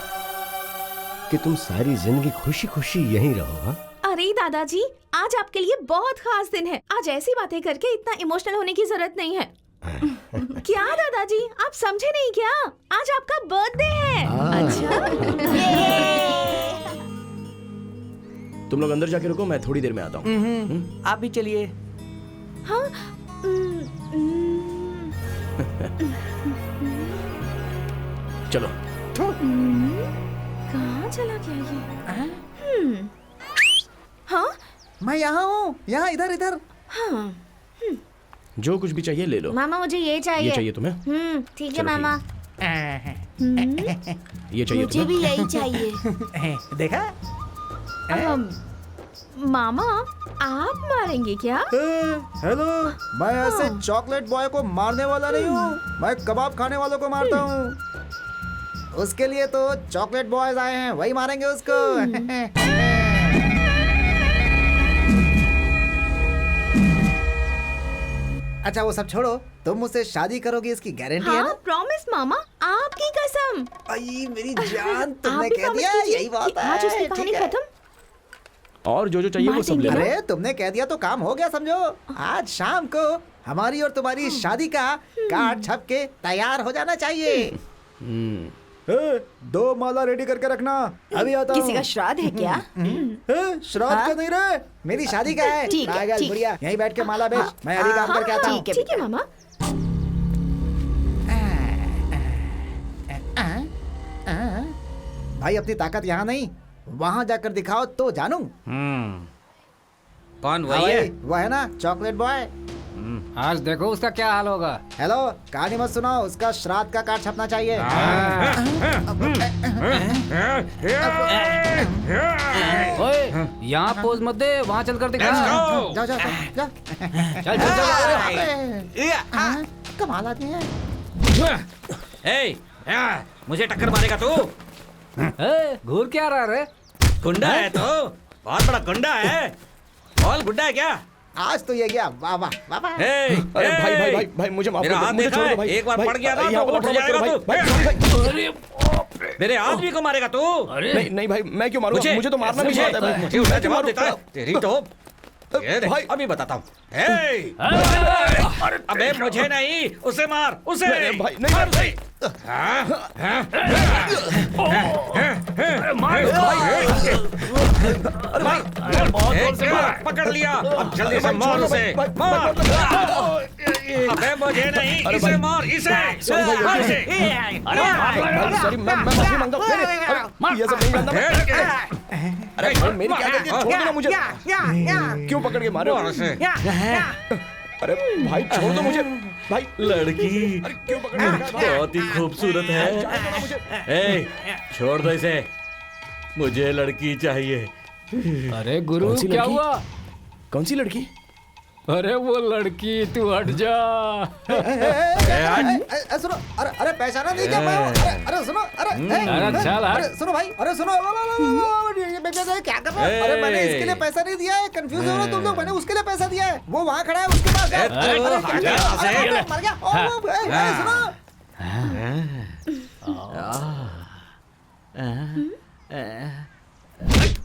कि तुम सारी जिंदगी खुशी खुशी यहीं रहो। हाँ? अरे दादाजी, आज आपके लिए बहुत खास दिन है। आज ऐसी बातें करके इतना इमोशनल होने की जरूरत नहीं है। क्या दादाजी, आप समझे नहीं क्या? आज आपका बर्थडे है। अच्छा। तुम लोग अंदर जाके रुको, मैं थोड़ी देर में आता हूँ। आप भी चलिए। हाँ। चलो। कहाँ चला गया ये? हाँ? मैं यहाँ हूँ, यहाँ इधर इधर। हाँ। जो कुछ भी चाहिए ले लो। मामा मुझे ये चाहिए। ये चाहिए तुम्हें? ठीक है चलो, मामा। ये चाहिए मुझे तुम्हें? भी यही चाहिए। देखा? मामा, आप मारेंगे क्या? हेलो, मैं ऐसे चॉकलेट बॉय को मारने वाला नहीं हूँ, मैं कबाब खाने वालों को मारता हूँ। उसके लिए तो चॉकलेट बॉयज आए हैं, वही मारेंगे उसको। अच्छा वो सब छोड़ो, तुम मुझसे शादी करोगी इसकी गारंटी है हाँ, ना? प्रॉमिस मामा, आपकी कसम। आई मेरी जान, तुमने आप भी कह promise दिया, कीजिए यही बात कि आज उसकी है। कहानी ठीक है। खत्म। और जो चाहिए वो सब ले लो। अरे तुमने कह दिया तो काम हो गया समझो। आज शाम को हमारी और तुम्हारी शादी का कार्ड छप के तैयार हो जाना चाहिए। 2 माला रेडी करके रखना, अभी आता हूँ। किसी का श्राद्ध है क्या? श्राद्ध का नहीं रे, मेरी शादी का है। ठीक है, पागल ठीक। बुढ़िया, यहीं बैठ के माला बेच, मैं अभी काम करके आता हूँ। ठीक है मामा। भाई अपनी ताकत यहाँ नहीं, वहाँ जाकर दिखाओ तो जानू। कौन हाँ वही है? भाई, वो है ना चॉकलेट बॉय। आज देखो उसका क्या हाल होगा। हेलो, कहानी मत सुनाओ, उसका श्राद्ध का कार्ड छपना चाहिए। ओए, यहाँ पोज मत दे, वहाँ चल कर दिखा। जाओ जाओ जाओ। चल चल चल। कमाल आदमी है। ए, मुझे टक्कर मारेगा तू? घूर क्या रहा रे? गुंडा है तो, बहुत बड़ा गुंडा है। बोल, गुंडा है क्या? आज तो ये गया। वाह वाह वाह वाह। अरे भाई भाई भाई भाई मुझे माफ कर मेरा दो, हाथ मुझे देखा छोड़ है? दो भाई। एक बार भाई, पड़ गया ना यहाँ तो पर उठ मत जाएगा करो, तू। भाई। मेरे आदमी को मारेगा तू? नहीं नहीं भाई, मैं क्यों मारूंगा? मुझे तो मारना भी आता है भाई। मुझे उसका मैं क्यों जवाब देता है? मारूंगा? तेरी तो ये देख, भाई। अभी बताता हूँ। अबे मुझे नहीं, उसे मार, उसे। नहीं, भाई, नहीं, मार उसे। पकड़ लिया, अब जल्दी से मार उसे। मार। अबे मुझे नहीं, इसे मार, इसे। मार इसे। भाई, सॉरी, मैं माफी मांगता हूँ। नहीं, नहीं, अरे, ये सब नहीं जानता मैं। अरे भाई, मेरी क्या गलती है? छोड़ दो ना मुझे। क्यों पकड़ के मारे हो? मार उसे। अरे भाई, छोड़ दो मुझे भाई। लड़की अरे क्यों पकड़ के रखा है? बहुत ही खूबसूरत जाने दो ना है। मुझे। ए, छोड़ दो इसे, मुझे लड़की चाहिए। अरे गुरु, कौन सी क्या लड़की? हुआ? कौन सी लड़की? अरे वो लड़की, तू हट जा। सुनो, अरे अरे पहचाना नहीं क्या मैं हूँ? अरे सुनो, अरे चल हट। अरे सुनो भाई, अरे सुनो, क्या कर रहे हो? अरे मैंने इसके लिए पैसा नहीं दिया है, कंफ्यूज हो रहे हो तुम लोग। मैंने उसके लिए पैसा दिया है, वो वहाँ खड़ा है, उसके पास जाओ। अरे मर गया। अरे सुनो,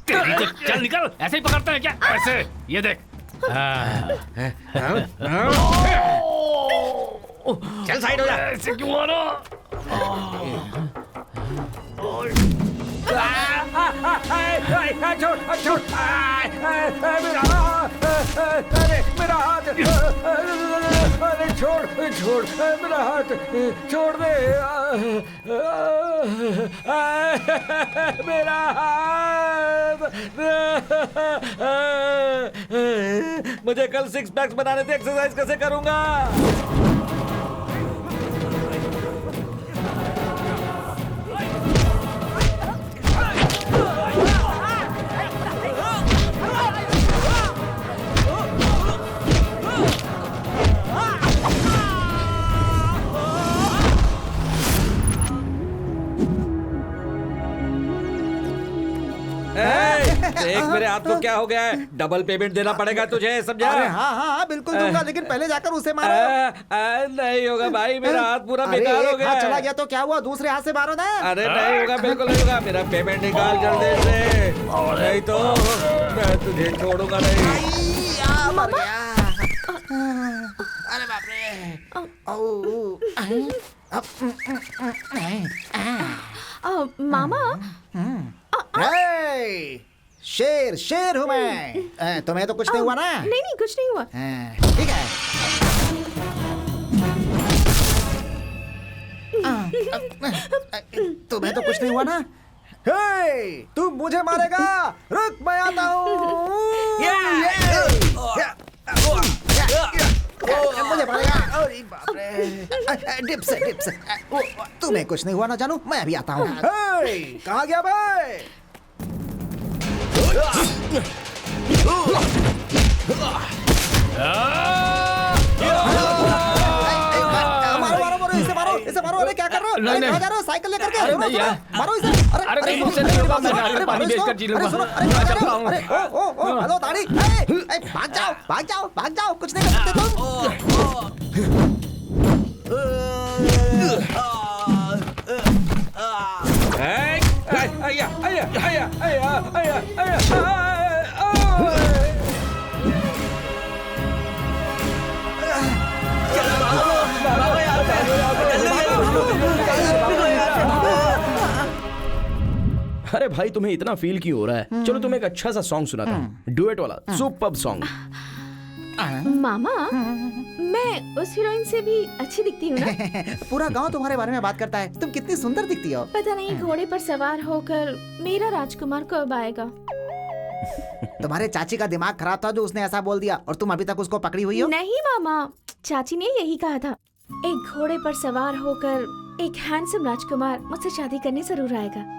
तेरी तो चल निकल, ऐसे ही पकड़ते हैं क्या? ऐसे, ये देख। चल साइड हो जा। ऐसे क्यों मारो? छोड़ छोड़, मेरा हाथ, अरे छोड़ छोड़, मेरा हाथ छोड़ दे, मेरा हाथ। मुझे कल 6 पैक्स बनाने थे, एक्सरसाइज कैसे करूंगा? देख मेरे हाथ को क्या हो गया है, डबल पेमेंट देना पड़ेगा तुझे, समझा? अरे हाँ हाँ हाँ बिल्कुल दूंगा, लेकिन पहले जाकर उसे मारो। नहीं होगा भाई, मेरा हाथ पूरा अरे बेकार हो एक गया हाथ है। चला गया तो क्या हुआ, दूसरे हाथ से मारो ना। अरे नहीं होगा, बिल्कुल नहीं होगा, मेरा पेमेंट निकाल जल्दी से, नहीं तो मैं तुझे छोड़ूंगा नहीं। मर गया। अरे बाप रे। मामा, शेर शेर हूँ मैं। तुम्हें तो कुछ नहीं हुआ ना? नहीं नहीं, कुछ नहीं हुआ। ठीक है। तुम्हें तो कुछ नहीं हुआ ना? तू मुझे मारेगा, रुक मैं आता हूँ। मुझे मारेगा। अरे बाप रे। डिप से। तुम्हें कुछ नहीं हुआ ना जानू, मैं अभी आता हूँ। कहाँ गया भाई? इसे मारो। अरे क्या कर रहे हो? नहीं, नहीं। कहाँ जा रहे हो? साइकिल लेकर के? अरे सुनो, नहीं सुनो, यार। मारो इसे। अरे नहीं, मुझसे नहीं होगा, मैं नारियल पानी बेचकर जी लूंगा। सुनो, अरे मैं क्या कर चलता रहे हो? हूँ। अरे ओ हेलो दाढ़ी। भाग जाओ, कुछ नहीं कर सकते तुम। अरे भाई, तुम्हें इतना फील क्यों हो रहा है? चलो तुम्हें एक अच्छा सा सॉन्ग सुनाता हूँ, डुएट वाला, सुपर्ब सॉन्ग। मामा, मैं उस हीरोइन से भी अच्छी दिखती हूँ ना? पूरा गांव तुम्हारे बारे में बात करता है, तुम कितनी सुंदर दिखती हो। पता नहीं घोड़े पर सवार होकर मेरा राजकुमार कब आएगा। तुम्हारे चाची का दिमाग खराब था जो उसने ऐसा बोल दिया, और तुम अभी तक उसको पकड़ी हुई हो। नहीं मामा, चाची ने यही कहा था, एक घोड़े पर सवार होकर एक हैंडसम राजकुमार मुझसे शादी करने जरूर आएगा।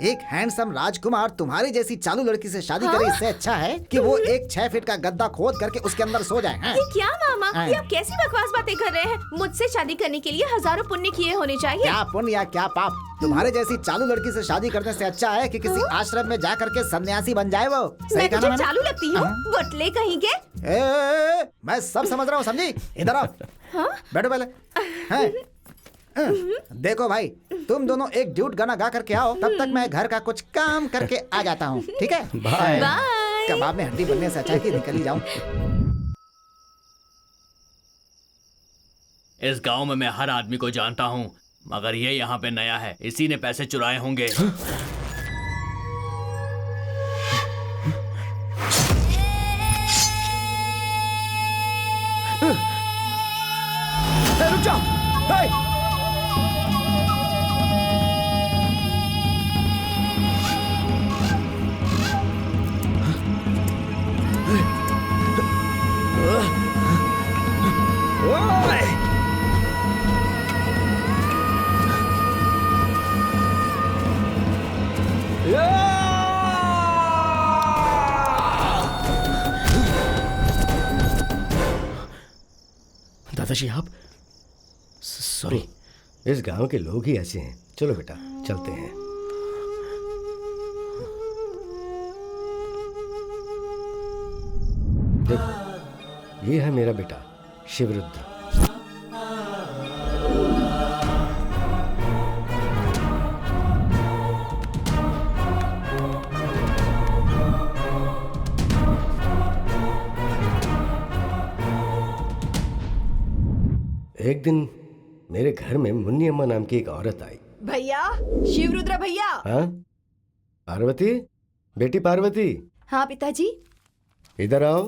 एक हैंडसम राजकुमार तुम्हारी जैसी चालू लड़की से शादी करे, इससे अच्छा है कि वो एक 6 फीट का गद्दा खोद करके उसके अंदर सो जाए। हाँ? ये क्या मामा, ये आप कैसी बकवास बातें कर रहे हैं? मुझसे शादी करने के लिए हजारों पुण्य किए होने चाहिए। क्या पुण्य या क्या पाप, तुम्हारे जैसी चालू लड़की से शादी करने से अच्छा है कि किसी आश्रम में जा करके सन्यासी बन जाए वो। मैं तुझे चालू लगती हूँ? बटले कहीं के। मैं सब समझ रहा हूँ, समझी? इधर आओ, बैठो पहले। हैं? देखो भाई, तुम दोनों एक ड्यूट गाना गा करके आओ, तब तक मैं घर का कुछ काम करके आ जाता हूँ, ठीक है? बाय। कबाब में हड्डी बनने से अच्छा है कि निकल ही जाऊं। इस गांव में मैं हर आदमी को जानता हूँ, मगर ये यहाँ पे नया है, इसी ने पैसे चुराए होंगे। रुक जाओ। दादाजी आप, सॉरी। इस गांव के लोग ही ऐसे हैं। चलो बेटा, चलते हैं। देखो, ये है मेरा बेटा शिवरुद्र। एक दिन मेरे घर में मुन्नी अम्मा नाम की एक औरत आई। भैया, शिवरुद्र भैया। हाँ, पार्वती, बेटी पार्वती। हाँ पिताजी। इधर आओ।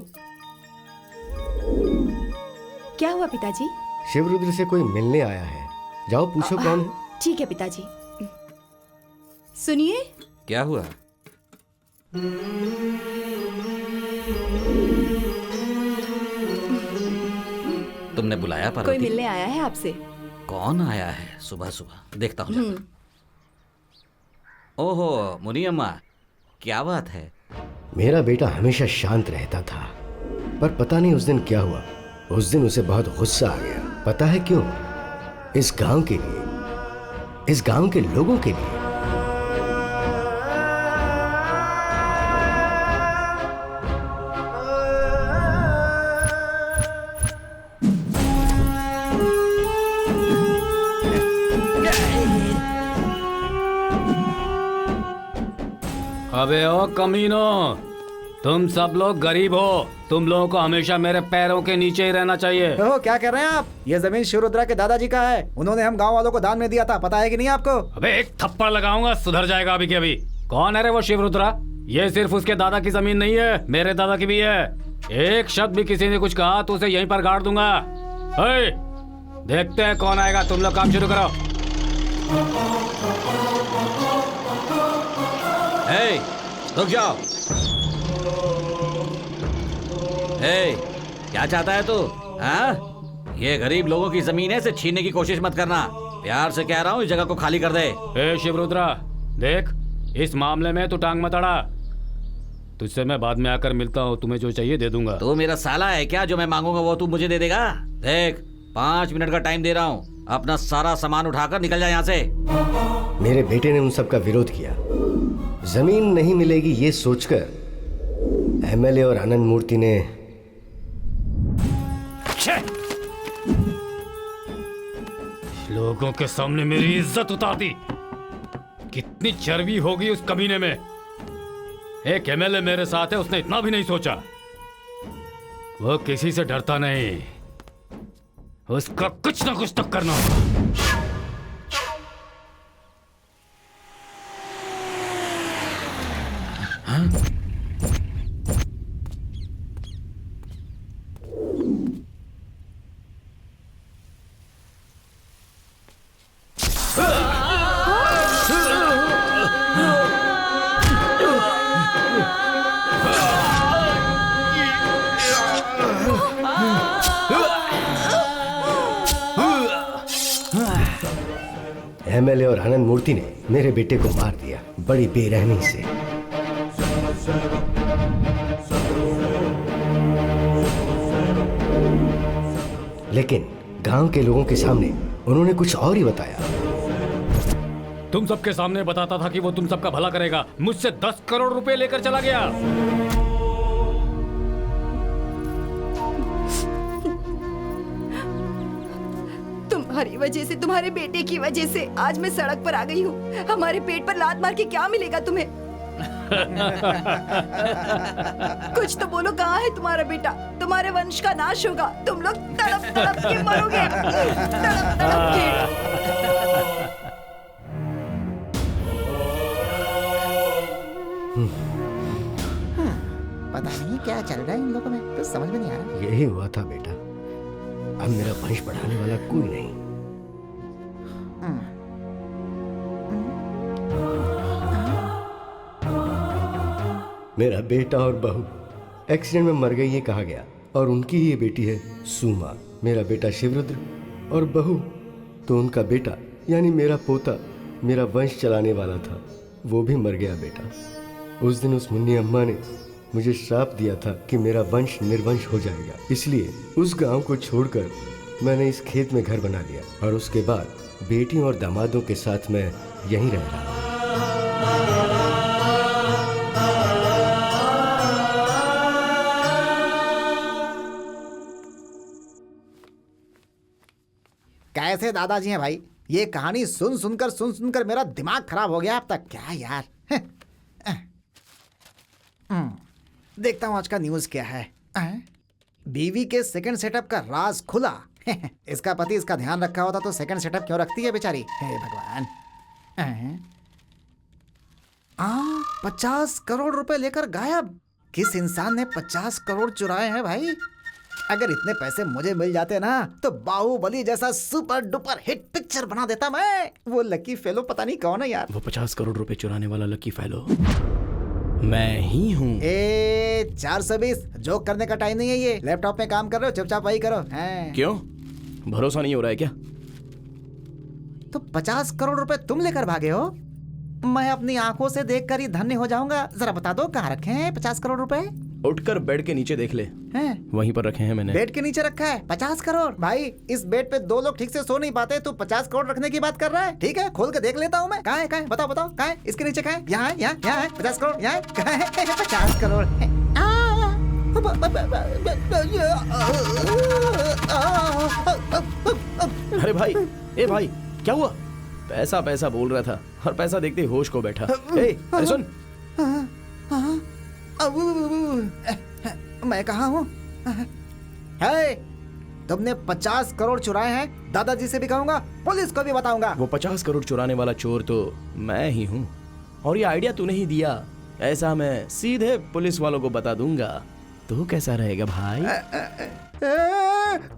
क्या हुआ पिताजी? शिवरुद्र से कोई मिलने आया है, जाओ पूछो कौन है। ठीक है पिताजी। सुनिए। क्या हुआ? तुमने बुलाया पार्वती? कोई मिलने आया है आपसे। कौन आया है सुबह सुबह? देखता हूँ। ओहो मुनी अम्मा, क्या बात है? मेरा बेटा हमेशा शांत रहता था, पर पता नहीं उस दिन क्या हुआ। उस दिन उसे बहुत गुस्सा आ गया। पता है क्यों? इस गांव के लिए, इस गांव के लोगों के लिए। अबे ओ कमीनो, तुम सब लोग गरीब हो, तुम लोगों को हमेशा मेरे पैरों के नीचे ही रहना चाहिए। ओह, क्या कर रहे हैं आप? ये जमीन शिवरुद्रा के दादाजी का है, उन्होंने हम गांव वालों को दान में दिया था, पता है कि नहीं आपको? अबे एक थप्पड़ लगाऊंगा, सुधर जाएगा अभी के अभी। कौन है रे वो शिवरुद्रा? ये सिर्फ उसके दादा की जमीन नहीं है, मेरे दादा की भी है। एक शब्द भी किसी ने कुछ कहा तो उसे यहीं पर गाड़ दूंगा। देखते हैं कौन आएगा, तुम लोग काम शुरू करो। रुक जाओ। क्या चाहता है तू? हाँ? ये गरीब लोगों की जमीन है, से छीनने की कोशिश मत करना। प्यार से कह रहा हूँ, इस जगह को खाली कर दे। शिवरुद्रा, देख, इस मामले में तू टांग मत अड़ा। तुझसे मैं बाद में आकर मिलता हूँ, तुम्हें जो चाहिए दे दूंगा। तू मेरा साला है क्या? जो मैं मांगूंगा वो तू मुझे दे देगा? देख, 5 मिनट का टाइम दे रहा हूँ, अपना सारा सामान उठाकर निकल जाए यहाँ से। मेरे बेटे ने उन सब का विरोध किया। जमीन नहीं मिलेगी ये सोचकर एमएलए और आनंद मूर्ति ने लोगों के सामने मेरी इज्जत उतार दी। कितनी चर्बी होगी उस कमीने में। एक एमएलए मेरे साथ है, उसने इतना भी नहीं सोचा। वो किसी से डरता नहीं, उसका कुछ ना कुछ तो करना होगा। एमएलए और आनंद मूर्ति ने मेरे बेटे को मार दिया, बड़ी बेरहमी से। लेकिन गांव के लोगों के सामने उन्होंने कुछ और ही बताया। तुम सबके सामने बताता था कि वो तुम सबका भला करेगा, मुझसे 10 करोड़ रुपए लेकर चला गया। तुम्हारी वजह से, तुम्हारे बेटे की वजह से आज मैं सड़क पर आ गई हूँ। हमारे पेट पर लात मार के क्या मिलेगा तुम्हें? कुछ तो बोलो, कहाँ है तुम्हारा बेटा? तुम्हारे वंश का नाश होगा, तुम लोग तड़प तड़प के मरोगे, तड़प तड़प के। पता नहीं क्या चल रहा है इन लोगों में, कुछ समझ में नहीं आ रहा। यही हुआ था बेटा, अब मेरा वंश बढ़ाने वाला कोई नहीं। मेरा बेटा और बहू एक्सीडेंट में मर गई, ये कहा गया, और उनकी ही ये बेटी है सुमा। मेरा बेटा शिवरुद्र और बहू तो उनका बेटा यानी मेरा पोता मेरा वंश चलाने वाला था, वो भी मर गया बेटा। उस दिन उस मुन्नी अम्मा ने मुझे श्राप दिया था कि मेरा वंश निर्वंश हो जाएगा, इसलिए उस गांव को छोड़कर मैंने इस खेत में घर बना लिया और उसके बाद बेटियों और दामादों के साथ मैं यहीं रह रहा। कैसे दादाजी हैं भाई? ये कहानी सुन सुनकर मेरा दिमाग खराब हो गया अब तक। क्या यार। देखता हूँ आज का न्यूज़ क्या है। बीवी के सेकंड सेटअप का राज खुला। इसका पति इसका ध्यान रखा होता तो सेकंड सेटअप क्यों रखती है बेचारी? हे भगवान। 50 करोड़ रुपए लेकर गायब। किस इंसान ने 50 करोड़ चुराए हैं भाई? अगर इतने पैसे मुझे मिल जाते ना तो बाहुबली जैसा सुपर डुपर हिट पिक्चर बना देता मैं। वो लकी फेलो पता नहीं कौन है यार। वो 50 करोड़ रुपए चुराने वाला लकी फेलो मैं ही हूँ। 420 जोक करने का टाइम नहीं है ये। लैपटॉप में काम कर रहे हो, चुपचाप वही करो। क्यों, भरोसा नहीं हो रहा है क्या? तो 50 करोड़ रुपए तुम लेकर भागे हो? मैं अपनी आंखों से देखकर ही धन्य हो जाऊंगा। जरा बता दो कहाँ रखे हैं 50 करोड़ रुपए? उठकर बेड के नीचे देख ले, वहीं पर रखे हैं मैंने। बेड के नीचे रखा है 50 करोड़? भाई इस बेड पे 2 लोग ठीक से सो नहीं पाते, तू 50 करोड़ रखने की बात कर रहा है? ठीक है, खोल के देख लेता हूँ मैं। कहाँ है? बताओ कहाँ है? इसके नीचे कहाँ है? यहाँ है 50 करोड़। यहाँ कहाँ है 50 करोड़? अरे भाई, ए भाई, क्या हुआ? पैसा पैसा बोल रहा था और पैसा देखते ही होश को बैठा। अरे सुन, मैं कहाँ हूँ? तुमने 50 करोड़ चुराए हैं, दादाजी से भी कहूंगा, पुलिस को भी बताऊंगा। वो 50 करोड़ चुराने वाला चोर तो मैं ही हूँ, और ये आइडिया तूने ही दिया। ऐसा मैं सीधे पुलिस वालों को बता दूंगा। तो कैसा रहेगा भाई?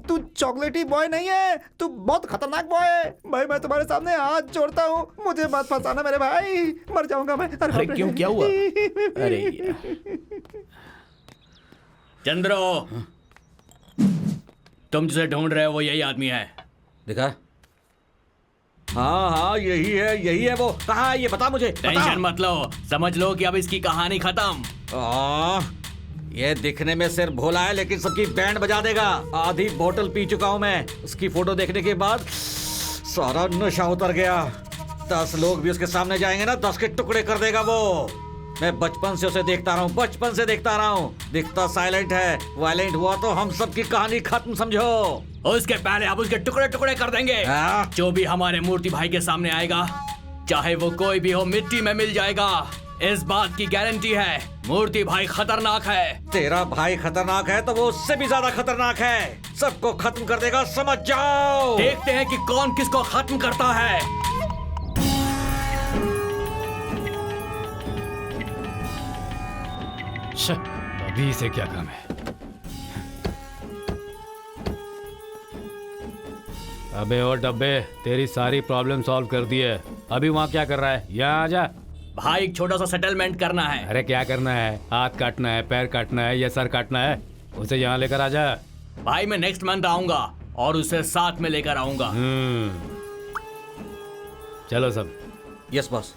तू चॉकलेटी बॉय नहीं है, तू बहुत खतरनाक बॉय है भाई। मैं तुम्हारे सामने हाथ जोड़ता हूँ, मुझे मत फंसाना मेरे भाई, मर जाऊंगा मैं। अरे क्यों, क्या हुआ? अरे चंद्रो, तुम जिसे ढूंढ रहे हो वो यही आदमी है। दिखा? हाँ यही है वो। कहाँ है ये बता मुझे। टेंशन मत लो, समझ लो कि अब इसकी कहानी खत्म। ये दिखने में सिर्फ भोला है लेकिन सबकी बैंड बजा देगा। आधी बोतल पी चुका हूँ मैं। उसकी फोटो देखने के बाद सारा नशा उतर गया। 10 लोग भी उसके सामने जाएंगे ना, 10 के टुकड़े कर देगा वो। मैं बचपन से उसे देखता रहा हूँ, दिखता साइलेंट है, वायलेंट हुआ तो हम सबकी कहानी खत्म समझो। उसके पहले अब उसके टुकड़े टुकड़े कर देंगे। जो भी हमारे मूर्ति भाई के सामने आएगा, चाहे वो कोई भी हो, मिट्टी में मिल जाएगा। इस बात की गारंटी है, मूर्ति भाई खतरनाक है। तेरा भाई खतरनाक है तो वो उससे भी ज्यादा खतरनाक है। सबको खत्म कर देगा, समझ जाओ। देखते हैं कि कौन किसको खत्म करता है। अभी इसे क्या काम है? अबे ओ डब्बे, तेरी सारी प्रॉब्लम सॉल्व कर दी है। अभी वहाँ क्या कर रहा है? यहाँ आजा। भाई एक छोटा सा सेटलमेंट करना है। अरे क्या करना है? हाथ काटना है, पैर काटना है या सर काटना है? उसे यहाँ लेकर आजा। भाई मैं नेक्स्ट मंथ आऊंगा और उसे साथ में लेकर आऊंगा। चलो सब। Yes boss.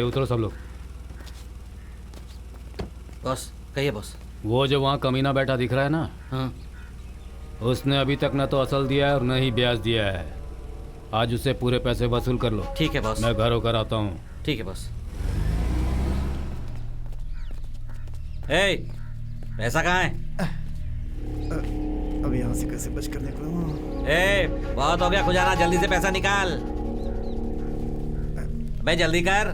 उतरो सब लोग। बॉस कहिए बॉस। वो जो वहाँ कमीना बैठा दिख रहा है ना, हाँ। उसने अभी तक न तो असल दिया है और न ही ब्याज दिया है। आज उससे पूरे पैसे वसूल कर लो। ठीक है बॉस। मैं घर होकर आता हूँ। ठीक है बॉस। पैसा कहाँ है? अब यहाँ से कैसे बच कर निकलूं? बहुत हो गया खुजाना, जल्दी से पैसा निकाल। बे जल्दी कर।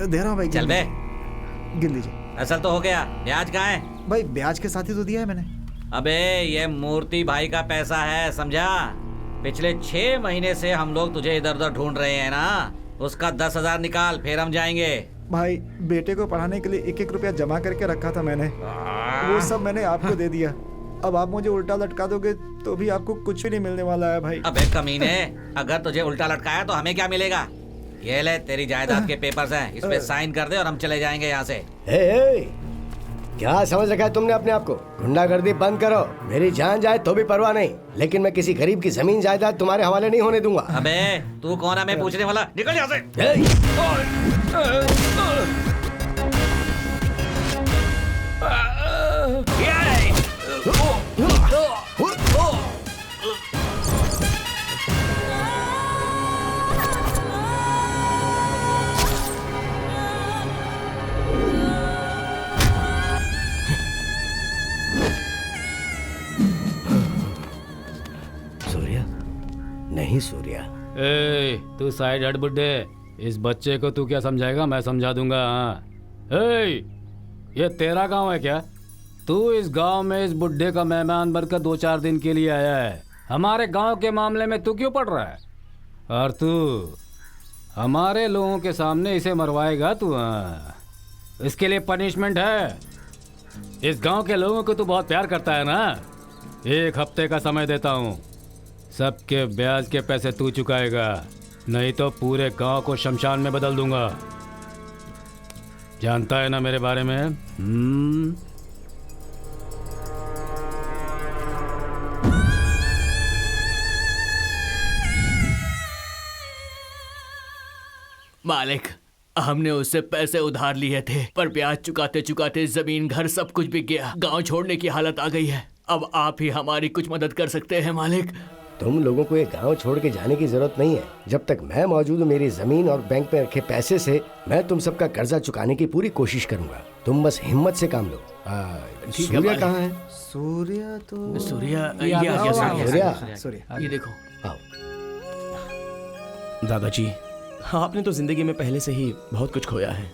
दे रहा हूँ भाई। चल बे। गिन लीजिए। असल तो हो गया, ब्याज कहाँ है? भाई ब्याज के साथ ही तो दिया है मैंने। अबे ये मूर्ति भाई का पैसा है, समझा? पिछले 6 महीने से हम लोग तुझे इधर उधर ढूंढ रहे हैं ना, उसका 10,000 निकाल, फिर हम जाएंगे। भाई बेटे को पढ़ाने के लिए 1-1 रुपया जमा करके रखा था मैंने, वो सब मैंने आपको दे दिया। अब आप मुझे उल्टा लटका दोगे तो भी आपको कुछ भी नहीं मिलने वाला है भाई। अबे कमीने, अगर तुझे उल्टा लटकाया तो हमें क्या मिलेगा? ये ले तेरी जायदाद के पेपर्स हैं, इस पे साइन कर दे और हम चले जाएंगे यहाँ से। क्या समझ रखा है तुमने अपने आप को? गुंडागर्दी बंद करो। मेरी जान जाए तो भी परवाह नहीं, लेकिन मैं किसी गरीब की जमीन जायदाद तुम्हारे हवाले नहीं होने दूंगा। अबे तू कौन है मैं पूछने वाला? निकल यहाँ से। सूर्या नहीं सूर्या। तू साइड हट बुड्ढे। इस बच्चे को तू क्या समझाएगा, मैं समझा दूंगा। हाँ, ये तेरा गांव है क्या? तू इस गांव में इस बुड्ढे का मेहमान बनकर 2-4 दिन के लिए आया है। हमारे गांव के मामले में तू क्यों पड़ रहा है? और तू हमारे लोगों के सामने इसे मरवाएगा तू? हाँ, इसके लिए पनिशमेंट है। इस गांव के लोगों को तू बहुत प्यार करता है ना। 1 हफ्ते का समय देता हूँ, सबके ब्याज के पैसे तू चुकाएगा, नहीं तो पूरे गांव को शमशान में बदल दूंगा। जानता है ना मेरे बारे में? मालिक, हमने उससे पैसे उधार लिए थे, पर ब्याज चुकाते चुकाते जमीन घर सब कुछ बिक गया। गांव छोड़ने की हालत आ गई है। अब आप ही हमारी कुछ मदद कर सकते हैं मालिक। तुम लोगों को ये गांव छोड़ के जाने की जरूरत नहीं है। जब तक मैं मौजूद हूँ, मेरी जमीन और बैंक में रखे पैसे से मैं तुम सबका कर्जा चुकाने की पूरी कोशिश करूंगा। तुम बस हिम्मत से काम लो। सूर्या कहाँ है? सूर्या तो सूर्या ये आ गया। सूर्या ये देखो। आओ। दादाजी, आपने तो जिंदगी में पहले से ही बहुत कुछ खोया है।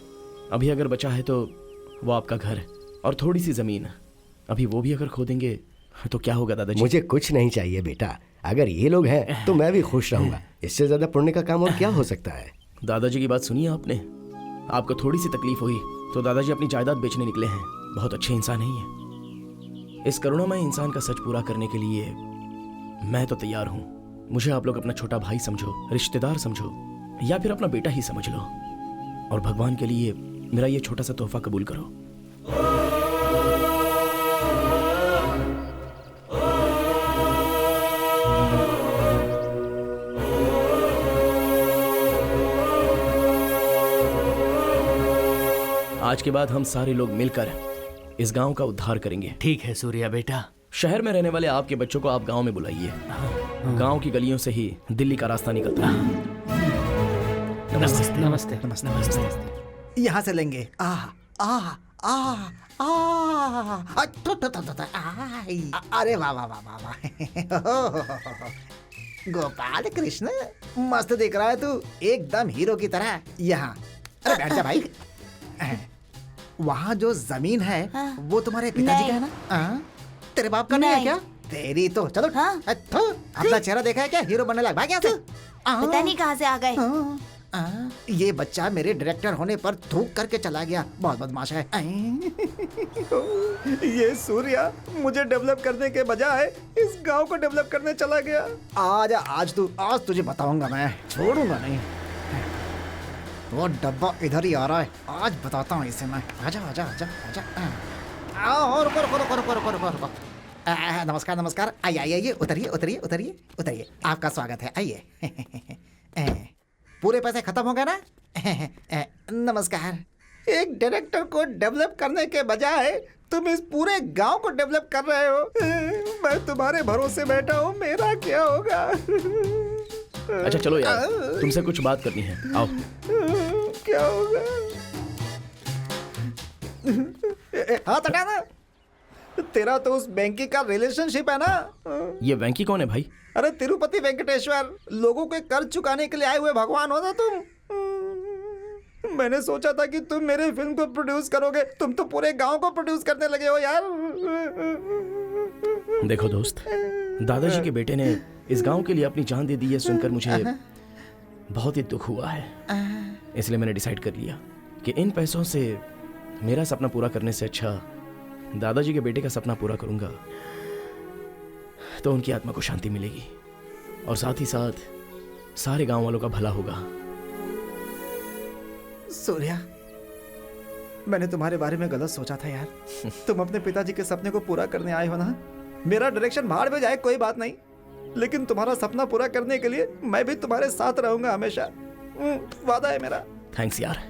अभी अगर बचा है तो वो आपका घर और थोड़ी सी जमीन। अभी वो भी अगर खो देंगे तो क्या होगा दादाजी? मुझे कुछ नहीं चाहिए बेटा। अगर ये लोग हैं तो मैं भी खुश रहूंगा। इससे ज्यादा पुण्य का काम और क्या हो सकता है? दादाजी की बात सुनिए आपने। आपको थोड़ी सी तकलीफ हुई तो दादाजी अपनी जायदाद बेचने निकले हैं। बहुत अच्छे इंसान नहीं है। इस करुणामय इंसान का सच पूरा करने के लिए मैं तो तैयार हूँ। मुझे आप लोग अपना छोटा भाई समझो, रिश्तेदार समझो, या फिर अपना बेटा ही समझ लो, और भगवान के लिए मेरा ये छोटा सा तोहफा कबूल करो। आज के बाद हम सारे लोग मिलकर इस गांव का उद्धार करेंगे। ठीक है सूर्या बेटा। शहर में रहने वाले आपके बच्चों को आप गांव में बुलाइए। गांव की गलियों से ही दिल्ली का रास्ता निकलता है। नमस्ते नमस्ते नमस्ते नमस्ते। यहाँ से लेंगे। अरे वाह वाह वाह वाह वाह। गोपाल कृष्ण, मस्त दिख रहा है तू, एकदम हीरो की तरह। यहाँ अरे बैठ जा भाई। वहाँ जो जमीन है वो तुम्हारे पिताजी का है ना? तेरे बाप का नहीं है क्या? तेरी तो चलो। अपना चेहरा देखा है क्या? हीरो बनने लगा। भाग यहाँ से। पता नहीं कहाँ से आ गए। ये बच्चा मेरे डायरेक्टर होने पर थूक करके चला गया। बहुत बदमाश है। ये सूर्या मुझे डेवलप करने के बजाय इस गांव को डेवलप करने चला गया। आज तुझे बताऊंगा मैं, छोड़ूंगा नहीं। वो डब्बा इधर ही आ रहा है, आज बताता हूँ इसे मैं। आजा आजा आजा आजा। रुको रुको रुको रुको रुको रुको रुको। नमस्कार नमस्कार, आइए आइए आइए, उतरिए उतरिए उतरिए उतरिए, आपका स्वागत है, आइए। पूरे पैसे खत्म हो गए ना? नमस्कार। एक डायरेक्टर को डेवलप करने के बजाय तुम इस पूरे गांव को डेवलप कर रहे हो। मैं तुम्हारे भरोसे बैठा हूँ, मेरा क्या होगा? अच्छा चलो यार, तुमसे कुछ बात करनी है, आओ। क्या होगा? हाथ हटाना। तेरा तो उस बैंकी का रिलेशनशिप है ना? ये वेंकी कौन है भाई? अरे तिरुपति वेंकटेश्वर, लोगों के कर्ज चुकाने के लिए आए हुए भगवान हो ना तुम। मैंने सोचा था कि तुम मेरे फिल्म को प्रोड्यूस करोगे, तुम तो पूरे गांव को प्रोड्यूस करने लगे हो यार। देखो दोस्त, दादाजी के बेटे ने इस गांव के लिए अपनी जान दे दी है सुनकर मुझे बहुत ही दुख हुआ है। इसलिए मैंने डिसाइड कर लिया कि इन पैसों से मेरा सपना पूरा करने से अच्छा दादाजी के बेटे का सपना पूरा करूंगा, तो उनकी आत्मा को शांति मिलेगी और साथ ही साथ सारे गांव वालों का भला होगा। सूर्या, मैंने तुम्हारे बारे में गलत सोचा था यार। तुम अपने पिताजी के सपने को पूरा करने आए हो ना। मेरा डायरेक्शन भाड़ में जाए कोई बात नहीं, लेकिन तुम्हारा सपना पूरा करने के लिए मैं भी तुम्हारे साथ रहूंगा हमेशा। वादा है मेरा। थैंक्स यार,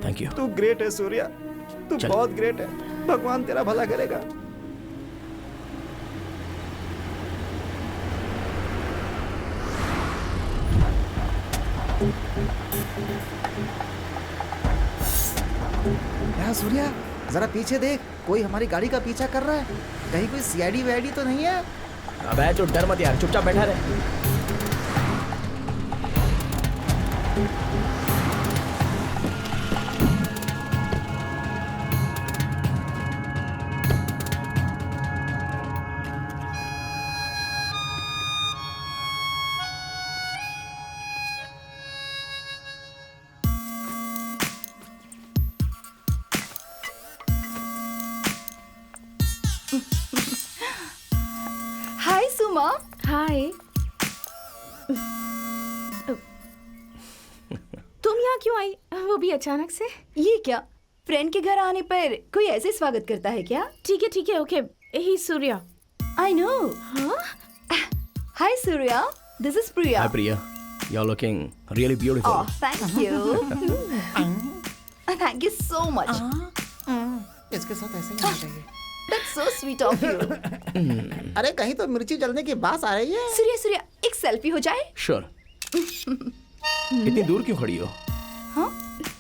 थैंक यू। तू ग्रेट है सूर्या, तू बहुत ग्रेट है। भगवान तेरा भला करेगा। यार सूर्या, जरा पीछे देख, कोई हमारी गाड़ी का पीछा कर रहा है। कहीं कोई सीआईडी वीआईडी तो नहीं है? अबे जो डर मत यार, चुपचाप बैठा रहे। हाय सुमा। हाय। तुम यहाँ क्यों आई, वो भी अचानक से? ये क्या, फ्रेंड के घर आने पर कोई ऐसे स्वागत करता है क्या? ठीक है, okay. Hi Surya. I know. हाँ? Hi Surya, this is Priya. Hi Priya, you are looking really beautiful. Oh, thank you. Thank you so much. इसके साथ ऐसे ही होना चाहिए। That's so sweet of you. अरे कहीं तो मिर्ची जलने की बात आ रही है। सूर्या, एक सेल्फी हो जाए? श्योर। इतनी दूर क्यों खड़ी हो? हाँ?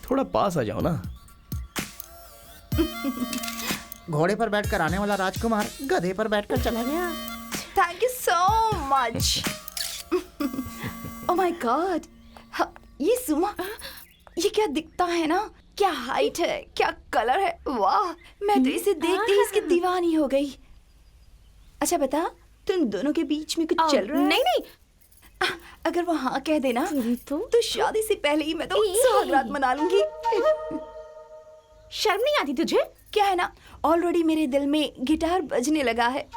थोड़ा पास आ जाओ ना। घोड़े पर बैठकर आने वाला राजकुमार गधे पर बैठकर चला गया। Thank you so much. Oh my God, ये सुमा, ये क्या दिखता है ना, क्या हाइट है, क्या कलर है, वाह। मैं तो इसे देखते ही इसकी दीवानी हो गई। अच्छा बता, तुम दोनों के बीच में कुछ चल रहा है? नहीं। अगर वो हाँ कह देना तो शादी से पहले ही मैं तो सुहागरात मना लूंगी। शर्म नहीं आती तुझे? क्या है ना, ऑलरेडी मेरे दिल में गिटार बजने लगा है।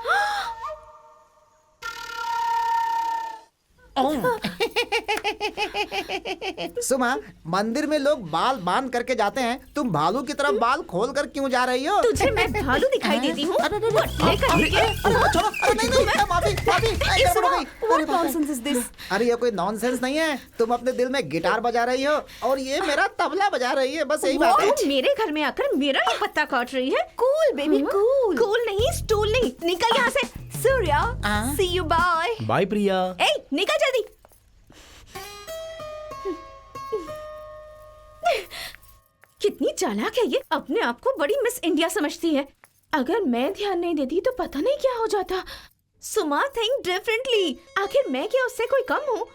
सुमा, मंदिर में लोग बाल बांध करके जाते हैं, तुम भालू की तरफ बाल खोल कर क्यों जा रही हो? तुझे मैं भालू दिखाई देती हूँ? अरे ये कोई नॉनसेंस नहीं है। तुम अपने दिल में गिटार बजा रही हो और ये मेरा तबला बजा रही है, बस यही बात है। तुम मेरे घर में आकर मेरा ही पत्ता काट रही है? Cool baby, cool. कूल नहीं, स्टूल नहीं, निकल यहाँ से। सूर्या, सी यू, बाय। बाय प्रिया। ए, निकल जल्दी। कितनी चालाक है ये, अपने आप को बड़ी मिस इंडिया समझती है। अगर मैं ध्यान नहीं देती तो पता नहीं क्या हो जाता। सुमा थिंक डिफरेंटली। आखिर मैं क्या उससे कोई कम हूँ?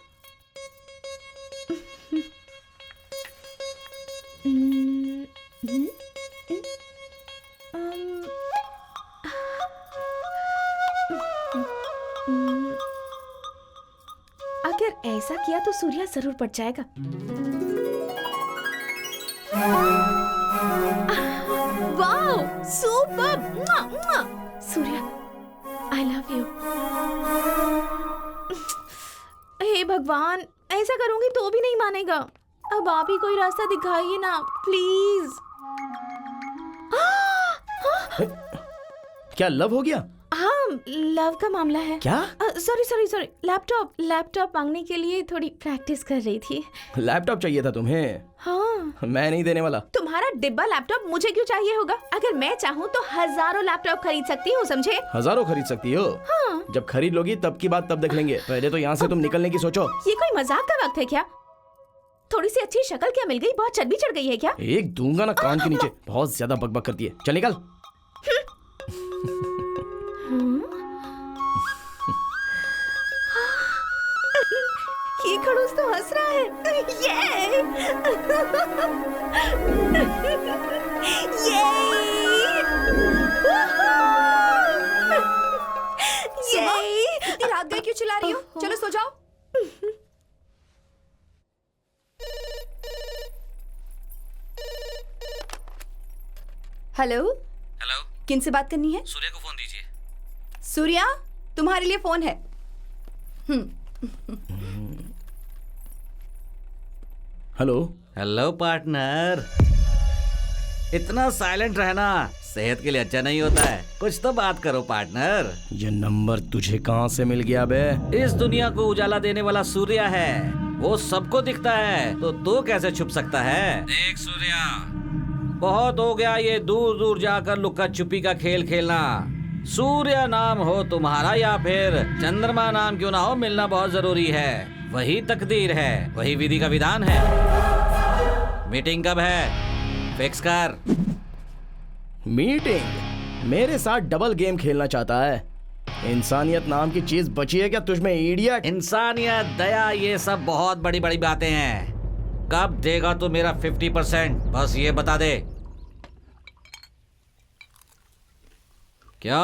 अगर ऐसा किया तो सूर्या जरूर पड़ जाएगा। Wow, super. Surya, I love you. हे भगवान, ऐसा करूंगी तो भी नहीं मानेगा। अब आप ही कोई रास्ता दिखाइए ना, प्लीज। क्या लव हो गया? हाँ, लव का मामला है। क्या? सॉरी, लैपटॉप मांगने के लिए थोड़ी प्रैक्टिस कर रही थी। लैपटॉप चाहिए था तुम्हें? हाँ। मैं नहीं देने वाला। तुम्हारा डिब्बा लैपटॉप मुझे क्यों चाहिए होगा? अगर मैं चाहूँ तो हजारों लैपटॉप खरीद सकती हूँ, समझे? हजारों खरीद सकती हो? हाँ। जब खरीद लोगी तब की बात तब देख लेंगे, पहले तो यहाँ से तुम निकलने की सोचो। ये कोई मजाक का वक्त है क्या? थोड़ी सी अच्छी शक्ल क्या मिल गई? बहुत चर्बी चढ़ गई है क्या? एक दूंगा ना कान के नीचे। बहुत ज्यादा बकबक करती है, चल निकल। ये खड़ूस तो हंस रहा है। इतनी रात गई क्यों चिल्ला रही हो? चलो सो जाओ। हेलो, किनसे बात करनी है? सूर्या को फोन दीजिए। सूर्या, तुम्हारे लिए फोन है। Hello partner. इतना साइलेंट रहना सेहत के लिए अच्छा नहीं होता है, कुछ तो बात करो पार्टनर। ये नंबर तुझे कहाँ से मिल गया बे? इस दुनिया को उजाला देने वाला सूर्या है, वो सबको दिखता है, तो तू कैसे छुप सकता है? देख सूर्या, बहुत हो गया ये दूर दूर जाकर लुक्का छुपी का खेल खेलना। सूर्या नाम हो तुम्हारा या फिर चंद्रमा नाम क्यों ना हो, मिलना बहुत जरूरी है। वही तकदीर है, वही विधि का विधान है। मीटिंग कब है? फिक्स कर। मीटिंग? मेरे साथ डबल गेम खेलना चाहता है? इंसानियत नाम की चीज बची है क्या तुझमें, इडियट? इंसानियत, दया, ये सब बहुत बड़ी बड़ी बातें हैं। कब देगा तू मेरा 50%? बस ये बता दे। क्या?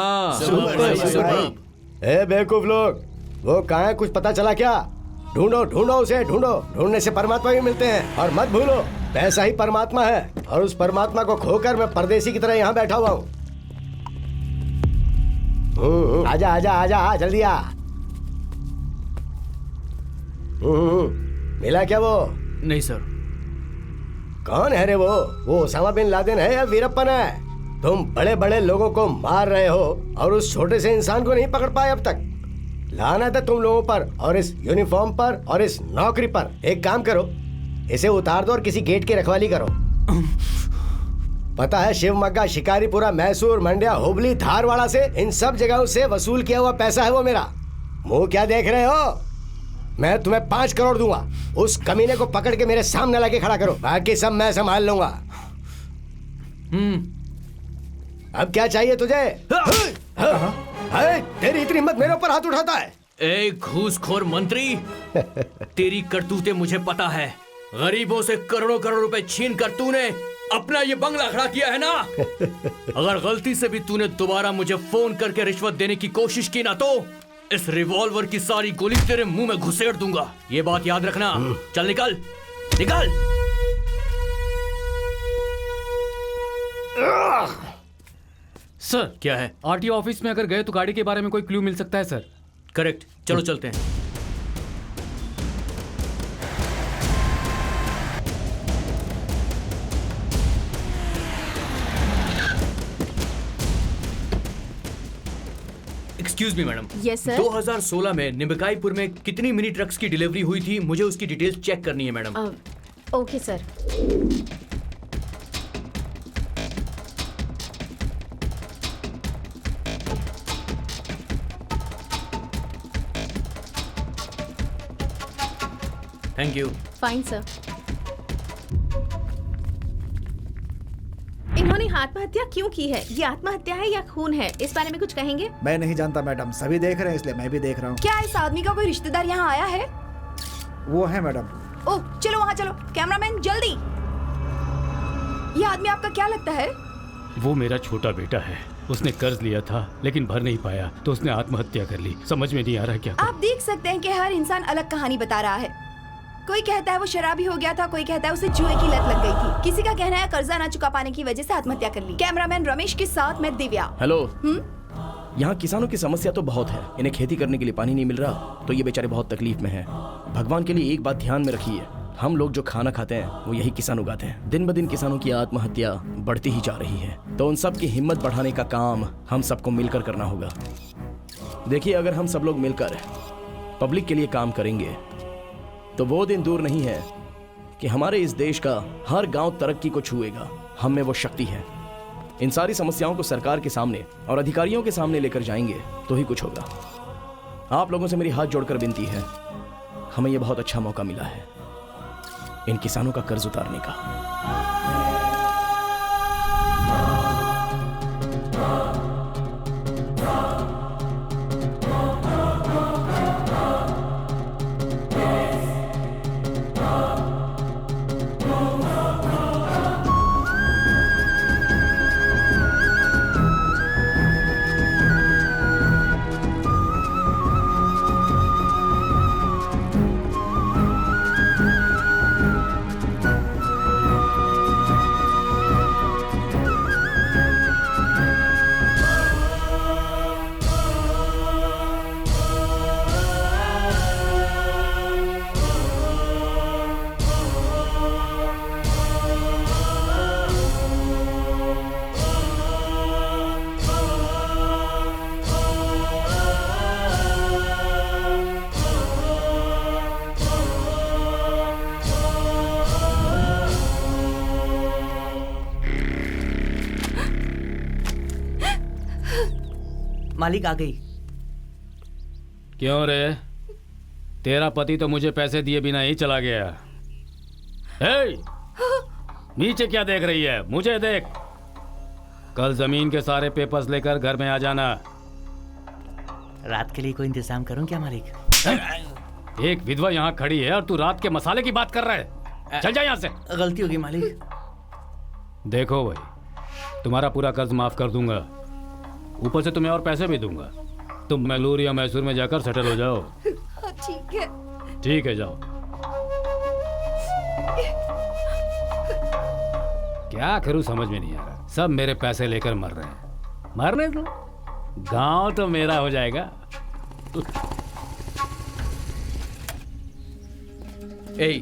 ए बेवकूफ लोग, वो कहाँ है? कुछ पता चला क्या? ढूंढो ढूंढो उसे, ढूंढो। ढूंढने से परमात्मा भी मिलते हैं, और मत भूलो पैसा ही परमात्मा है, और उस परमात्मा को खोकर मैं परदेसी की तरह यहाँ बैठा हुआ हूँ। आजा आजा आजा, जल्दी आ। मिला क्या वो? नहीं सर। कौन है रे वो? ओसामा बिन लादेन है या वीरप्पन है? तुम बड़े बड़े लोगों को मार रहे हो और उस छोटे से इंसान को नहीं पकड़ पाए अब तक। लानत है तुम लोगों पर, और इस यूनिफॉर्म पर, और इस नौकरी पर। एक काम करो, इसे उतार दो और किसी गेट की रखवाली करो। पता है, शिवमोग्गा, शिकारीपुरा, मैसूर, मंड्या, हुबली, धारवाड़ा से, इन सब जगहों से वसूल किया हुआ पैसा है वो मेरा। मुंह क्या देख रहे हो? मैं तुम्हें 5 करोड़ दूंगा। उस कमीने को पकड़ के मेरे सामने लाके खड़ा करो, बाकी सब मैं संभाल लूंगा। अब क्या चाहिए तुझे? तेरी इतनी हिम्मत मेरे ऊपर हाथ उठाता है? ए घूसखोर मंत्री, तेरी करतूतें मुझे पता है। गरीबों से करोड़ों करोड़ रुपए छीन कर तूने अपना ये बंगला खड़ा किया है ना। अगर गलती से भी तूने दोबारा मुझे फोन करके रिश्वत देने की कोशिश की ना, तो इस रिवॉल्वर की सारी गोली तेरे मुंह में घुसेड़ दूंगा। ये बात याद रखना। चल निकल निकल। सर, क्या है? आरटीओ ऑफिस में अगर गए तो गाड़ी के बारे में कोई क्लू मिल सकता है सर? करेक्ट, चलो चलते हैं। Excuse me madam. Yes sir. 2016 में निम्बकाईपुर में कितनी मिनी ट्रक्स की डिलीवरी हुई थी, मुझे उसकी डिटेल्स चेक करनी है madam. Okay sir. Thank you. Fine sir. इन्होंने आत्महत्या क्यों की है? ये आत्महत्या है या खून है? इस बारे में कुछ कहेंगे? मैं नहीं जानता मैडम, सभी देख रहे हैं इसलिए मैं भी देख रहा हूँ। क्या इस आदमी का कोई रिश्तेदार यहाँ आया है? वो है मैडम। ओह, चलो वहाँ चलो। कैमरामैन जल्दी। ये आदमी आपका क्या लगता है? वो मेरा छोटा बेटा है। उसने कर्ज लिया था लेकिन भर नहीं पाया, तो उसने आत्महत्या कर ली। समझ में नहीं आ रहा क्या करूं। आप देख सकते हैं कि हर इंसान अलग कहानी बता रहा है। कोई कहता है वो शराबी हो गया था, कोई कहता है उसे जुए की लत लग गई थी, किसी का कहना है कर्जा ना चुका पाने की वजह से आत्महत्या कर ली। कैमरामैन रमेश के साथ मैं दिव्या। हेलो। यहाँ किसानों की समस्या तो बहुत है, इन्हें खेती करने के लिए पानी नहीं मिल रहा, तो ये बेचारे बहुत तकलीफ में हैं। भगवान के लिए एक बात ध्यान में रखिए, हम लोग जो खाना खाते हैं वो यही किसान उगाते हैं। दिन ब दिन किसानों की आत्महत्या बढ़ती ही जा रही है, तो उन सब की हिम्मत बढ़ाने का काम हम सबको मिलकर करना होगा। देखिए, अगर हम सब लोग मिलकर पब्लिक के लिए काम करेंगे तो वो दिन दूर नहीं है कि हमारे इस देश का हर गांव तरक्की को छुएगा। हम में वो शक्ति है। इन सारी समस्याओं को सरकार के सामने और अधिकारियों के सामने लेकर जाएंगे तो ही कुछ होगा। आप लोगों से मेरी हाथ जोड़कर विनती है, हमें यह बहुत अच्छा मौका मिला है इन किसानों का कर्ज उतारने का। मालिक आ गई। क्यों रे, तेरा पति तो मुझे पैसे दिए बिना ही चला गया। हे, नीचे क्या देख रही है? मुझे देख। कल जमीन के सारे पेपर्स लेकर घर में आ जाना। रात के लिए कोई इंतजाम करूं क्या मालिक? एक विधवा यहाँ खड़ी है और तू रात के मसाले की बात कर रहा है। चल जा यहाँ से। गलती होगी मालिक। देखो भाई, तुम्हारा पूरा कर्ज माफ कर दूंगा, ऊपर से तुम्हें और पैसे भी दूंगा। तुम मैसूर या मैसूर में जाकर सेटल हो जाओ। ठीक है। ठीक है, जाओ। क्या करूं समझ में नहीं आ रहा। सब मेरे पैसे लेकर मर रहे हैं। मरने दो, गांव तो मेरा हो जाएगा। ए,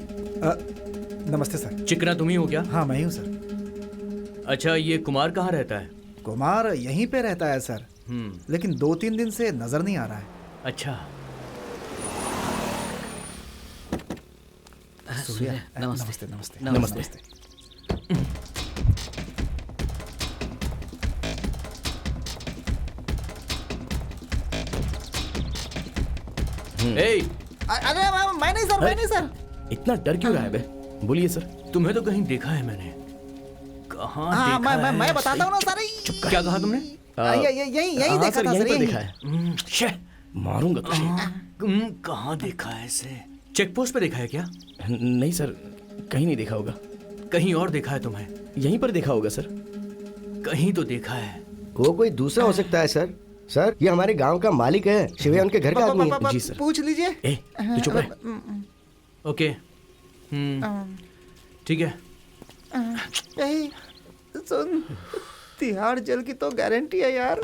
नमस्ते सर। चिकना तुम ही हो क्या? हाँ, मैं ही हूँ सर। अच्छा, ये कुमार कहाँ रहता है? कुमार यहीं पे रहता है सर, लेकिन 2-3 दिन से नजर नहीं आ रहा है। अच्छा। सूर्या, नमस्ते। नमस्ते। नमस्ते। अरे मैं नहीं सर, मैं नहीं सर। इतना डर क्यों रहा है बे? बोलिए सर। तुम्हें तो कहीं देखा है मैंने। कहाँ देखा है? मैं बताता हूँ ना सर। क्या कहा तुमने? यही देखा था सर, देखा है। मारूंगा तुझे। कहाँ देखा है इसे? चेक पोस्ट पे देखा है क्या? नहीं सर, कहीं नहीं देखा होगा। कहीं और देखा है तुम्हें? यहीं पर देखा होगा सर। कहीं तो देखा है। वो कोई दूसरा हो सकता है सर। सर, ये हमारे गांव का मालिक है, शिवया उनके घर का आदमी है। जी सर। पूछ लीजिए। तू चुप रह। ओके, ठीक है। सुन, तिहाड़ जेल की तो गारंटी है यार।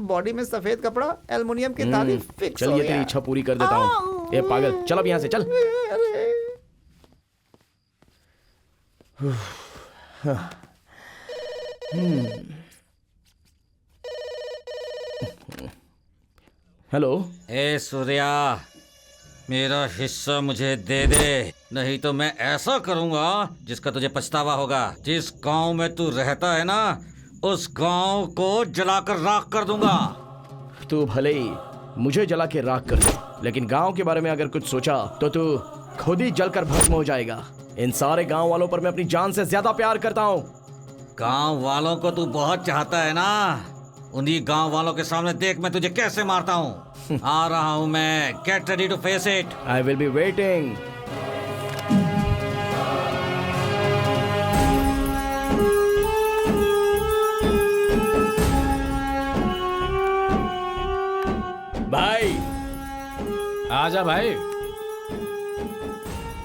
बॉडी में सफेद कपड़ा, एल्युमिनियम की ताली फिक्स हो चल, ये गया। तेरी इच्छा पूरी कर देता हूँ। ए पागल, चल अब यहाँ से चल। हेलो। ए सूर्या, मेरा हिस्सा मुझे दे दे, नहीं तो मैं ऐसा करूंगा जिसका तुझे पछतावा होगा। जिस गांव में तू रहता है ना, उस गांव को जलाकर राख कर दूंगा। तू भले ही मुझे जला के राख कर दे, लेकिन गांव के बारे में अगर कुछ सोचा तो तू खुद ही जलकर भस्म हो जाएगा। इन सारे गांव वालों पर मैं अपनी जान से ज्यादा प्यार करता हूँ। गांव वालों को तू बहुत चाहता है ना, उन्हीं गांव वालों के सामने देख मैं तुझे कैसे मारता हूँ। आ रहा हूँ मैं। Get ready to face it. I will be waiting. भाई आजा भाई,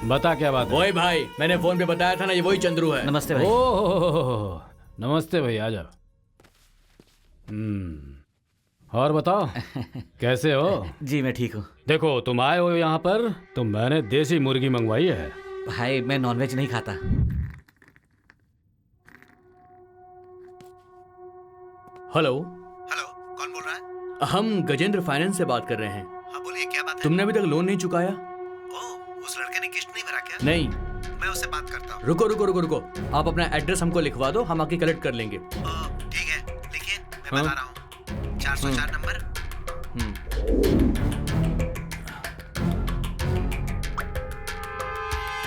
बता क्या बात है? वही भाई, मैंने फोन पे बताया था ना, ये वही चंद्रू है। नमस्ते भाई। ओह, नमस्ते भाई, आजा। और बताओ कैसे हो? जी मैं ठीक हूँ। देखो, तुम आए हो यहाँ पर तो मैंने देसी मुर्गी मंगवाई है। भाई मैं नॉनवेज नहीं खाता। हेलो। हेलो, कौन बोल रहा है? हम गजेंद्र फाइनेंस से बात कर रहे हैं। हाँ बोलिए, क्या बात है? तुमने अभी तक लोन नहीं चुकाया? ओह, उस लड़के ने किस्त नहीं भरा क्या? नहीं। मैं उससे बात करता हूँ। रुको रुको रुको रुको, आप अपना एड्रेस हमको लिखवा दो, हम आके कलेक्ट कर लेंगे। ठीक है, लिखिए, मैं बता रहा हूँ। 404 नंबर।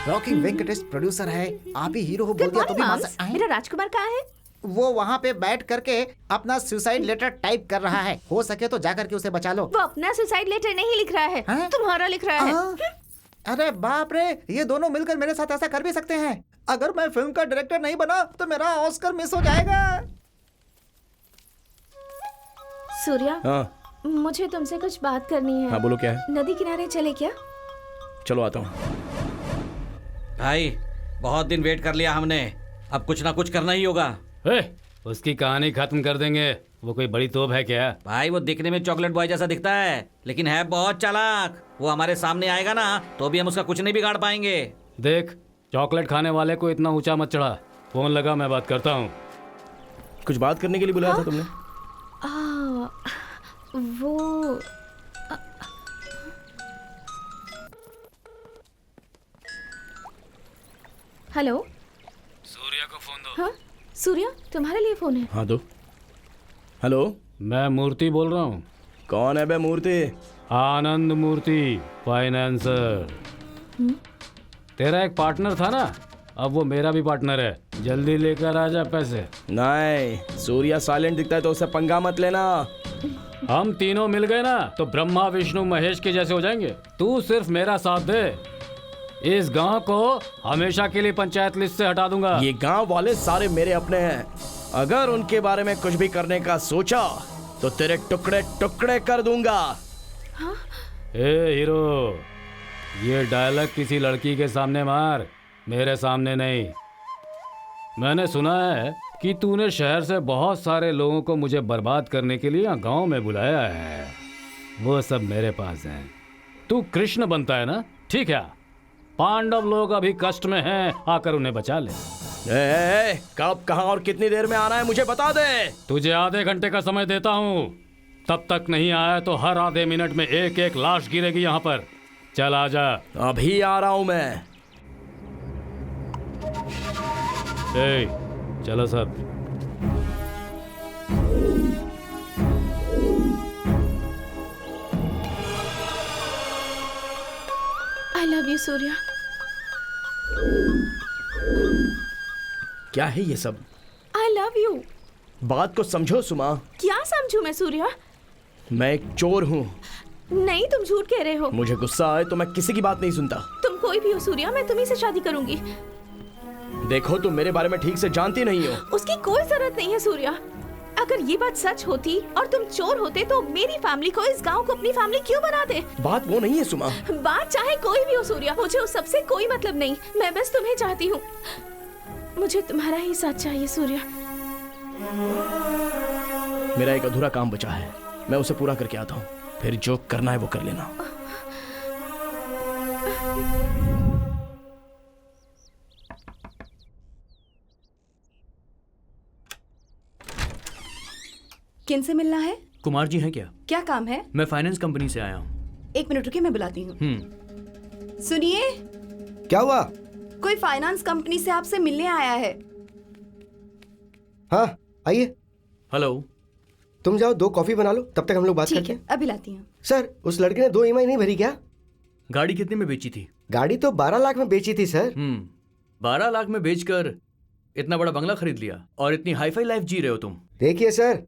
रॉकिंग वेंकटेश प्रोड्यूसर है, आप ही हीरो हो बोल दिया तो भी मान सकते हैं। मेरा राजकुमार कहाँ है? वो वहाँ पे बैठ करके अपना सुसाइड लेटर टाइप कर रहा है, हो सके तो जाकर के उसे बचा लो। वो अपना सुसाइड लेटर नहीं लिख रहा है, तुम्हारा लिख रहा है। अरे बाप रे, ये दोनों मिलकर मेरे साथ ऐसा कर भी सकते हैं। अगर मैं फिल्म का डायरेक्टर नहीं बना तो मेरा ऑस्कर मिस हो जाएगा। सूर्या, हाँ मुझे तुमसे कुछ बात करनी है। हाँ बोलो, क्या है? नदी किनारे चले क्या? चलो आता हूँ। भाई बहुत दिन वेट कर लिया हमने, अब कुछ ना कुछ करना ही होगा। उसकी कहानी खत्म कर देंगे, वो कोई बड़ी तोप है क्या? भाई वो दिखने में चॉकलेट बॉय जैसा दिखता है, लेकिन है बहुत चालाक। वो हमारे सामने आएगा ना तो भी हम उसका कुछ नहीं बिगाड़ पाएंगे। देख, चॉकलेट खाने वाले को इतना ऊंचा मत चढ़ा। फोन लगा, मैं बात करता हूँ। कुछ बात करने के लिए बुलाया था तुमने? वो हेलो, सूर्या को फोन दो। हाँ सूर्या, तुम्हारे लिए फोन है। हाँ दो। हेलो, मैं मूर्ति बोल रहा हूँ। कौन है बे मूर्ति? आनंद मूर्ति, फाइनेंसर। तेरा एक पार्टनर था ना, अब वो मेरा भी पार्टनर है। जल्दी लेकर आ जा पैसे। नहीं, सूर्या साइलेंट दिखता है तो उससे पंगा मत लेना। हम तीनों मिल गए ना तो ब्रह्मा विष्णु महेश के जैसे हो जाएंगे। तू सिर्फ मेरा साथ दे, इस गांव को हमेशा के लिए पंचायत लिस्ट से हटा दूंगा। ये गांव वाले सारे मेरे अपने हैं, अगर उनके बारे में कुछ भी करने का सोचा तो तेरे टुकड़े टुकड़े कर दूंगा। हाँ? ए हीरो, ये डायलॉग किसी लड़की के सामने मार, मेरे सामने नहीं। मैंने सुना है कि तूने शहर से बहुत सारे लोगों को मुझे बर्बाद करने के लिए गांव में बुलाया है। वो सब मेरे पास है। तू कृष्ण बनता है ना, ठीक है। पांडव लोग अभी कष्ट में हैं, आकर उन्हें बचा ले। कब, कहां और कितनी देर में आना है मुझे बता दे। तुझे आधे घंटे का समय देता हूँ, तब तक नहीं आया तो हर आधे मिनट में एक एक लाश गिरेगी यहाँ पर। चल आजा। अभी आ रहा हूँ मैं। चलो सब। आई लव यू सूर्या। क्या है ये सब? आई लव यू। बात को समझो सुमा। क्या समझूं मैं सूर्या? मैं एक चोर हूँ। नहीं, तुम झूठ कह रहे हो। मुझे गुस्सा आए तो मैं किसी की बात नहीं सुनता। तुम कोई भी हो सूर्या, मैं तुम्ही से शादी करूंगी। देखो, तुम मेरे बारे में ठीक से जानती नहीं हो। उसकी कोई जरूरत नहीं है सूर्या। अगर ये बात सच होती और तुम चोर होते तो मेरी फैमिली को, इस गांव को अपनी फैमिली क्यों बनाते? बात वो नहीं है सुमा। बात चाहे कोई भी हो सूर्या, मुझे उस सबसे कोई मतलब नहीं। मैं बस तुम्हें चाहती हूँ। मुझे तुम्हारा ही साथ चाहिए सूर्या। मेरा एक अधूरा काम बचा है, मैं उसे पूरा करके आता हूँ, फिर जो करना है वो कर लेना। किन से मिलना है? कुमार जी हैं क्या? क्या काम है? मैं फाइनेंस कंपनी से आया हूँ। 1 मिनट रुकिए, मैं बुलाती हूँ। सुनिए, क्या हुआ? कोई फाइनेंस कंपनी से आपसे मिलने आया है। हाँ आइए। हेलो। तुम जाओ 2 कॉफी बना लो, तब तक हम लोग बात करते हैं। अभी लाती हूँ। सर, उस लड़के ने 2 EMI नहीं भरी क्या? गाड़ी कितने में बेची थी? गाड़ी तो 12 लाख में बेची थी सर। 12 लाख में बेचकर इतना बड़ा बंगला खरीद लिया और इतनी हाईफाई लाइफ जी रहे हो तुम। देखिए सर,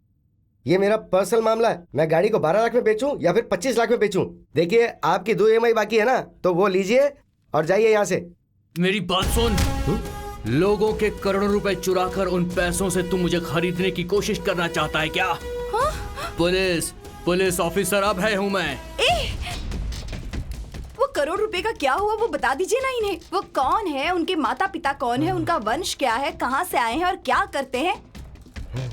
ये मेरा पर्सनल मामला है। मैं गाड़ी को 12 लाख में बेचूं या फिर 25 लाख में बेचूं। देखिए, आपकी 2 EMI बाकी है ना, तो वो लीजिए और जाइए यहाँ से। मेरी बात सुन। लोगों के करोड़ों रुपए चुराकर उन पैसों से तुम मुझे खरीदने की कोशिश करना चाहता है क्या? पुलिस ऑफिसर अब है हूँ मैं। वो करोड़ रुपए का क्या हुआ, वो बता दीजिए ना इन्हें। वो कौन है, उनके माता पिता कौन है, उनका वंश क्या है, कहाँ से आए हैं और क्या करते हैं।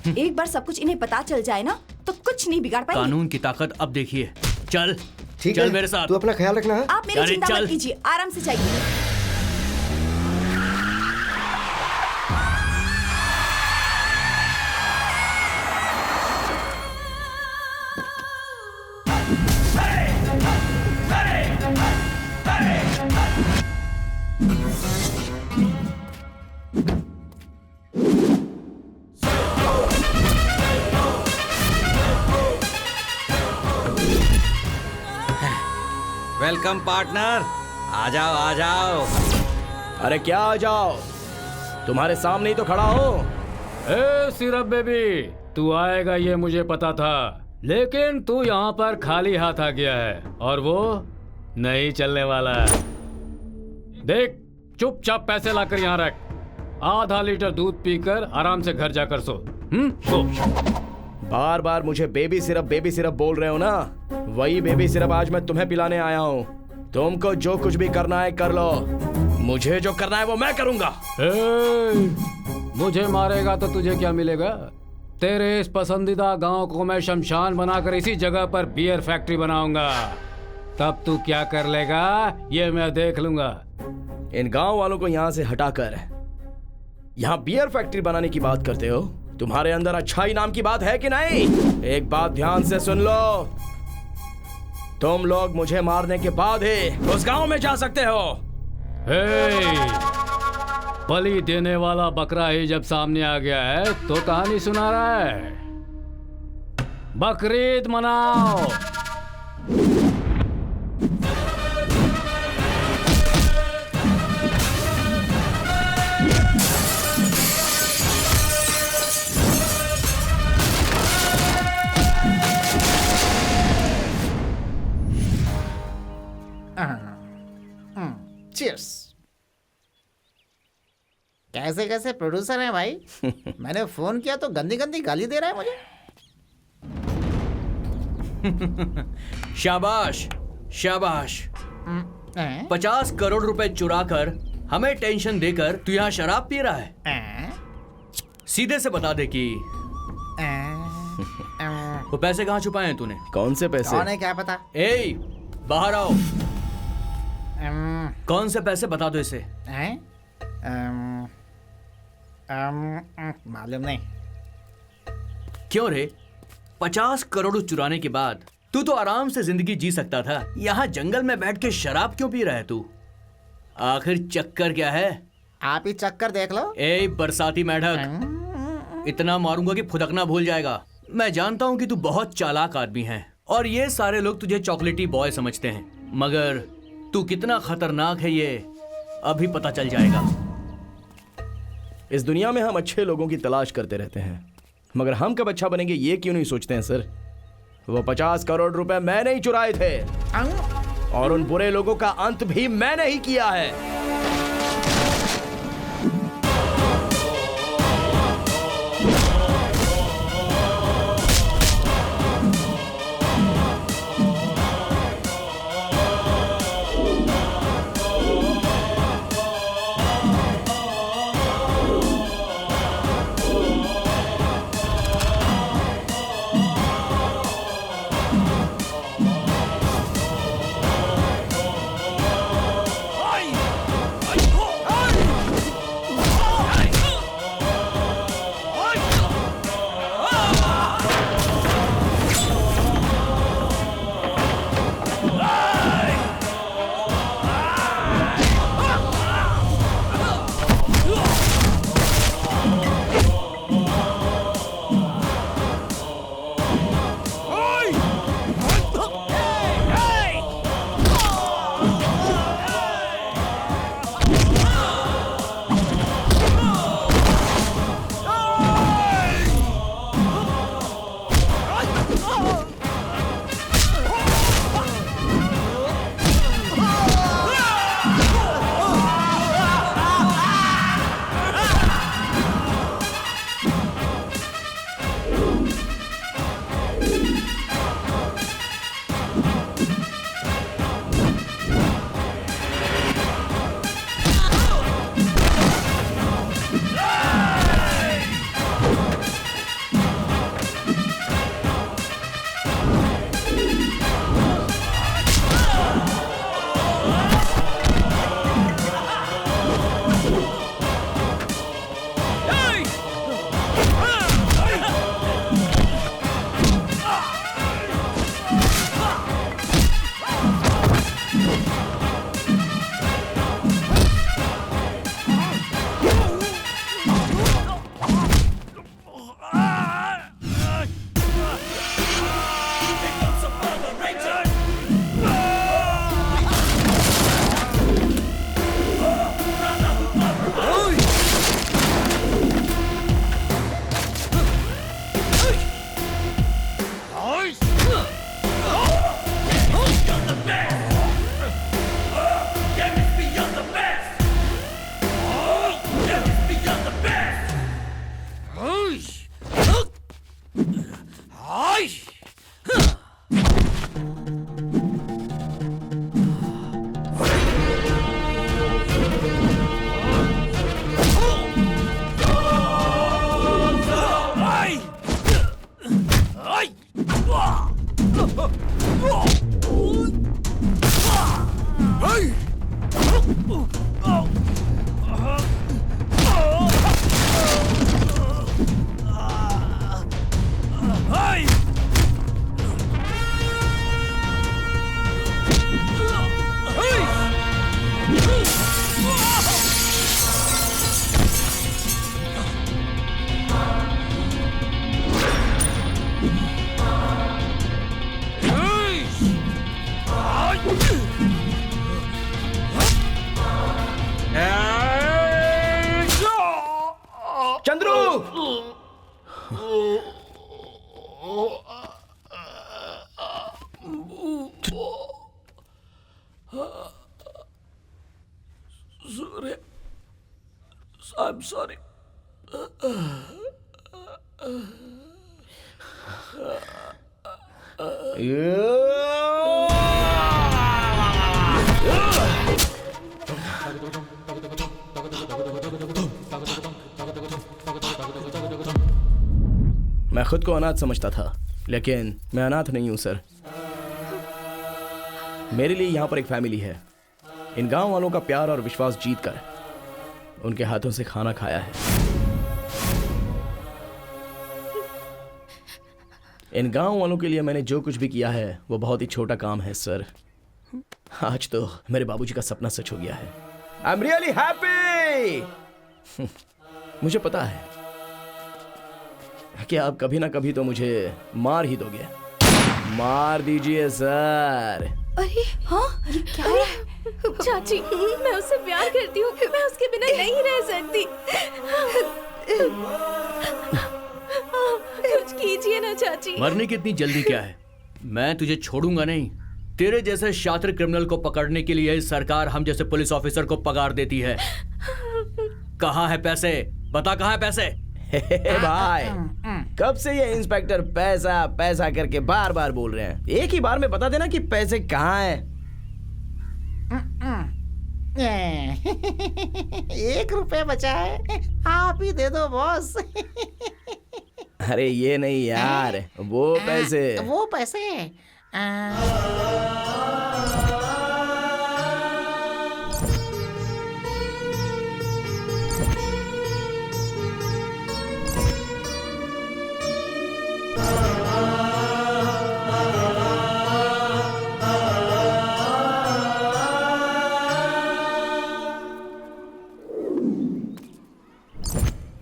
एक बार सब कुछ इन्हें पता चल जाए ना तो कुछ नहीं बिगाड़ पाएंगे। कानून की ताकत अब देखिए। चल ठीक चल है, मेरे साथ। तू अपना ख्याल रखना। आप मेरी चिंता मत कीजिए, आराम से जाइए। वेलकम पार्टनर, आ जाओ आ जाओ। अरे क्या आ जाओ, तुम्हारे सामने ही तो खड़ा हूँ। ए सिरप बेबी, तू आएगा ये मुझे पता था, लेकिन तू यहाँ पर खाली हाथ आ गया है और वो नहीं चलने वाला। देख, चुपचाप पैसे लाकर यहाँ रख, आधा लीटर दूध पीकर आराम से घर जाकर सो। सो। बार बार मुझे बेबी सिरप बोल रहे हो ना, वही बेबी सिरप आज मैं तुम्हें पिलाने आया हूँ। तुमको जो कुछ भी करना है कर लो, मुझे जो करना है वो मैं करूंगा। मुझे मारेगा तो तुझे क्या मिलेगा? तेरे इस पसंदीदा गांव को मैं शमशान बनाकर इसी जगह पर बियर फैक्ट्री बनाऊंगा। तब तू क्या कर लेगा ये मैं देख लूंगा। इन गांव वालों को यहाँ से हटाकर यहाँ बियर फैक्ट्री बनाने की बात करते हो? तुम्हारे अंदर अच्छाई नाम की बात है कि नहीं? एक बात ध्यान से सुन लो, तुम लोग मुझे मारने के बाद ही उस गांव में जा सकते हो। बलि देने वाला बकरा ही जब सामने आ गया है तो कहानी सुना रहा है। बकरीद मनाओ। चीयर्स। कैसे कैसे प्रोड्यूसर है भाई? मैंने फोन किया तो गंदी गंदी गाली दे रहा है मुझे। शाबाश शाबाश। 50 करोड़ रुपए चुरा कर हमें टेंशन देकर तू यहाँ शराब पी रहा है। सीधे से बता दे कि वो पैसे कहाँ छुपाए हैं तूने? कौन से पैसे? कौन है क्या पता? ए, बाहर आओ। कौन से पैसे बता दो इसे। मालूम नहीं। क्यों रे? 50 करोड़ चुराने के बाद तू तो आराम से जिंदगी जी सकता था, यहाँ जंगल में बैठ के शराब क्यों पी रहा है तू? आखिर चक्कर क्या है? आप ही चक्कर देख लो। ए बरसाती मेढक, इतना मारूंगा कि फुदकना भूल जाएगा। मैं जानता हूँ कि तू बहुत चालाक आदमी है और ये सारे लोग तुझे चॉकलेटी बॉय समझते हैं, मगर तू कितना खतरनाक है ये अभी पता चल जाएगा। इस दुनिया में हम अच्छे लोगों की तलाश करते रहते हैं, मगर हम कब अच्छा बनेंगे ये क्यों नहीं सोचते हैं सर? वो 50 करोड़ रुपए मैंने ही चुराए थे और उन बुरे लोगों का अंत भी मैंने ही किया है। चंद्रू। सूर्य, I'm sorry. मैं खुद को अनाथ समझता था, लेकिन मैं अनाथ नहीं हूं सर। मेरे लिए यहाँ पर एक फैमिली है। इन गांव वालों का प्यार और विश्वास जीतकर उनके हाथों से खाना खाया है। इन गांव वालों के लिए मैंने जो कुछ भी किया है वो बहुत ही छोटा काम है सर। आज तो मेरे बाबूजी का सपना सच हो गया है। I am really happy. मुझे पता है कि आप कभी ना कभी तो मुझे मार ही दोगे। मार दीजिए सर। अरे हाँ, ये क्या है? चाची, मैं उससे प्यार करती हूँ, मैं उसके बिना नहीं रह सकती। कुछ कीजिए ना चाची। मरने की इतनी जल्दी क्या है? मैं तुझे छोड़ूंगा नहीं। तेरे जैसे शातिर क्रिमिनल को पकड़ने के लिए सरकार हम जैसे पुलिस ऑफिसर को पगार देती है। कहाँ है पैसे? बता, कहाँ है पैसे? भाई, कब से ये इंस्पेक्टर पैसा पैसा करके बार बार बोल रहे हैं? एक ही बार में बता देना कि पैसे कहाँ हैं। 1 रुपए बचा है, आप ही दे दो बॉस। अरे ये नहीं यार, वो पैसे। वो पैसे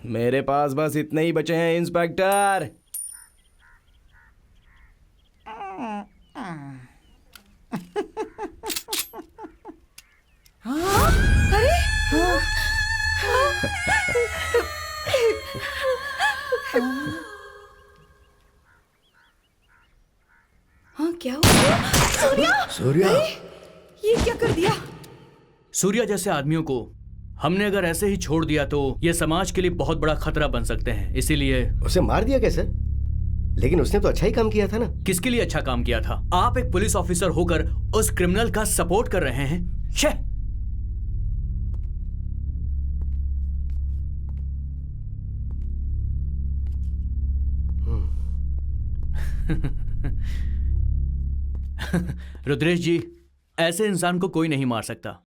मेरे पास बस इतने ही बचे हैं इंस्पेक्टर। हाँ, क्या हुआ? सूर्या! सूर्या! ये क्या कर दिया? सूर्या जैसे आदमियों को हमने अगर ऐसे ही छोड़ दिया तो ये समाज के लिए बहुत बड़ा खतरा बन सकते हैं। इसीलिए उसे मार दिया कैसे? लेकिन उसने तो अच्छा ही काम किया था ना। किसके लिए अच्छा काम किया था? आप एक पुलिस ऑफिसर होकर उस क्रिमिनल का सपोर्ट कर रहे हैं। छे! रुद्रेश जी, ऐसे इंसान को कोई नहीं मार सकता।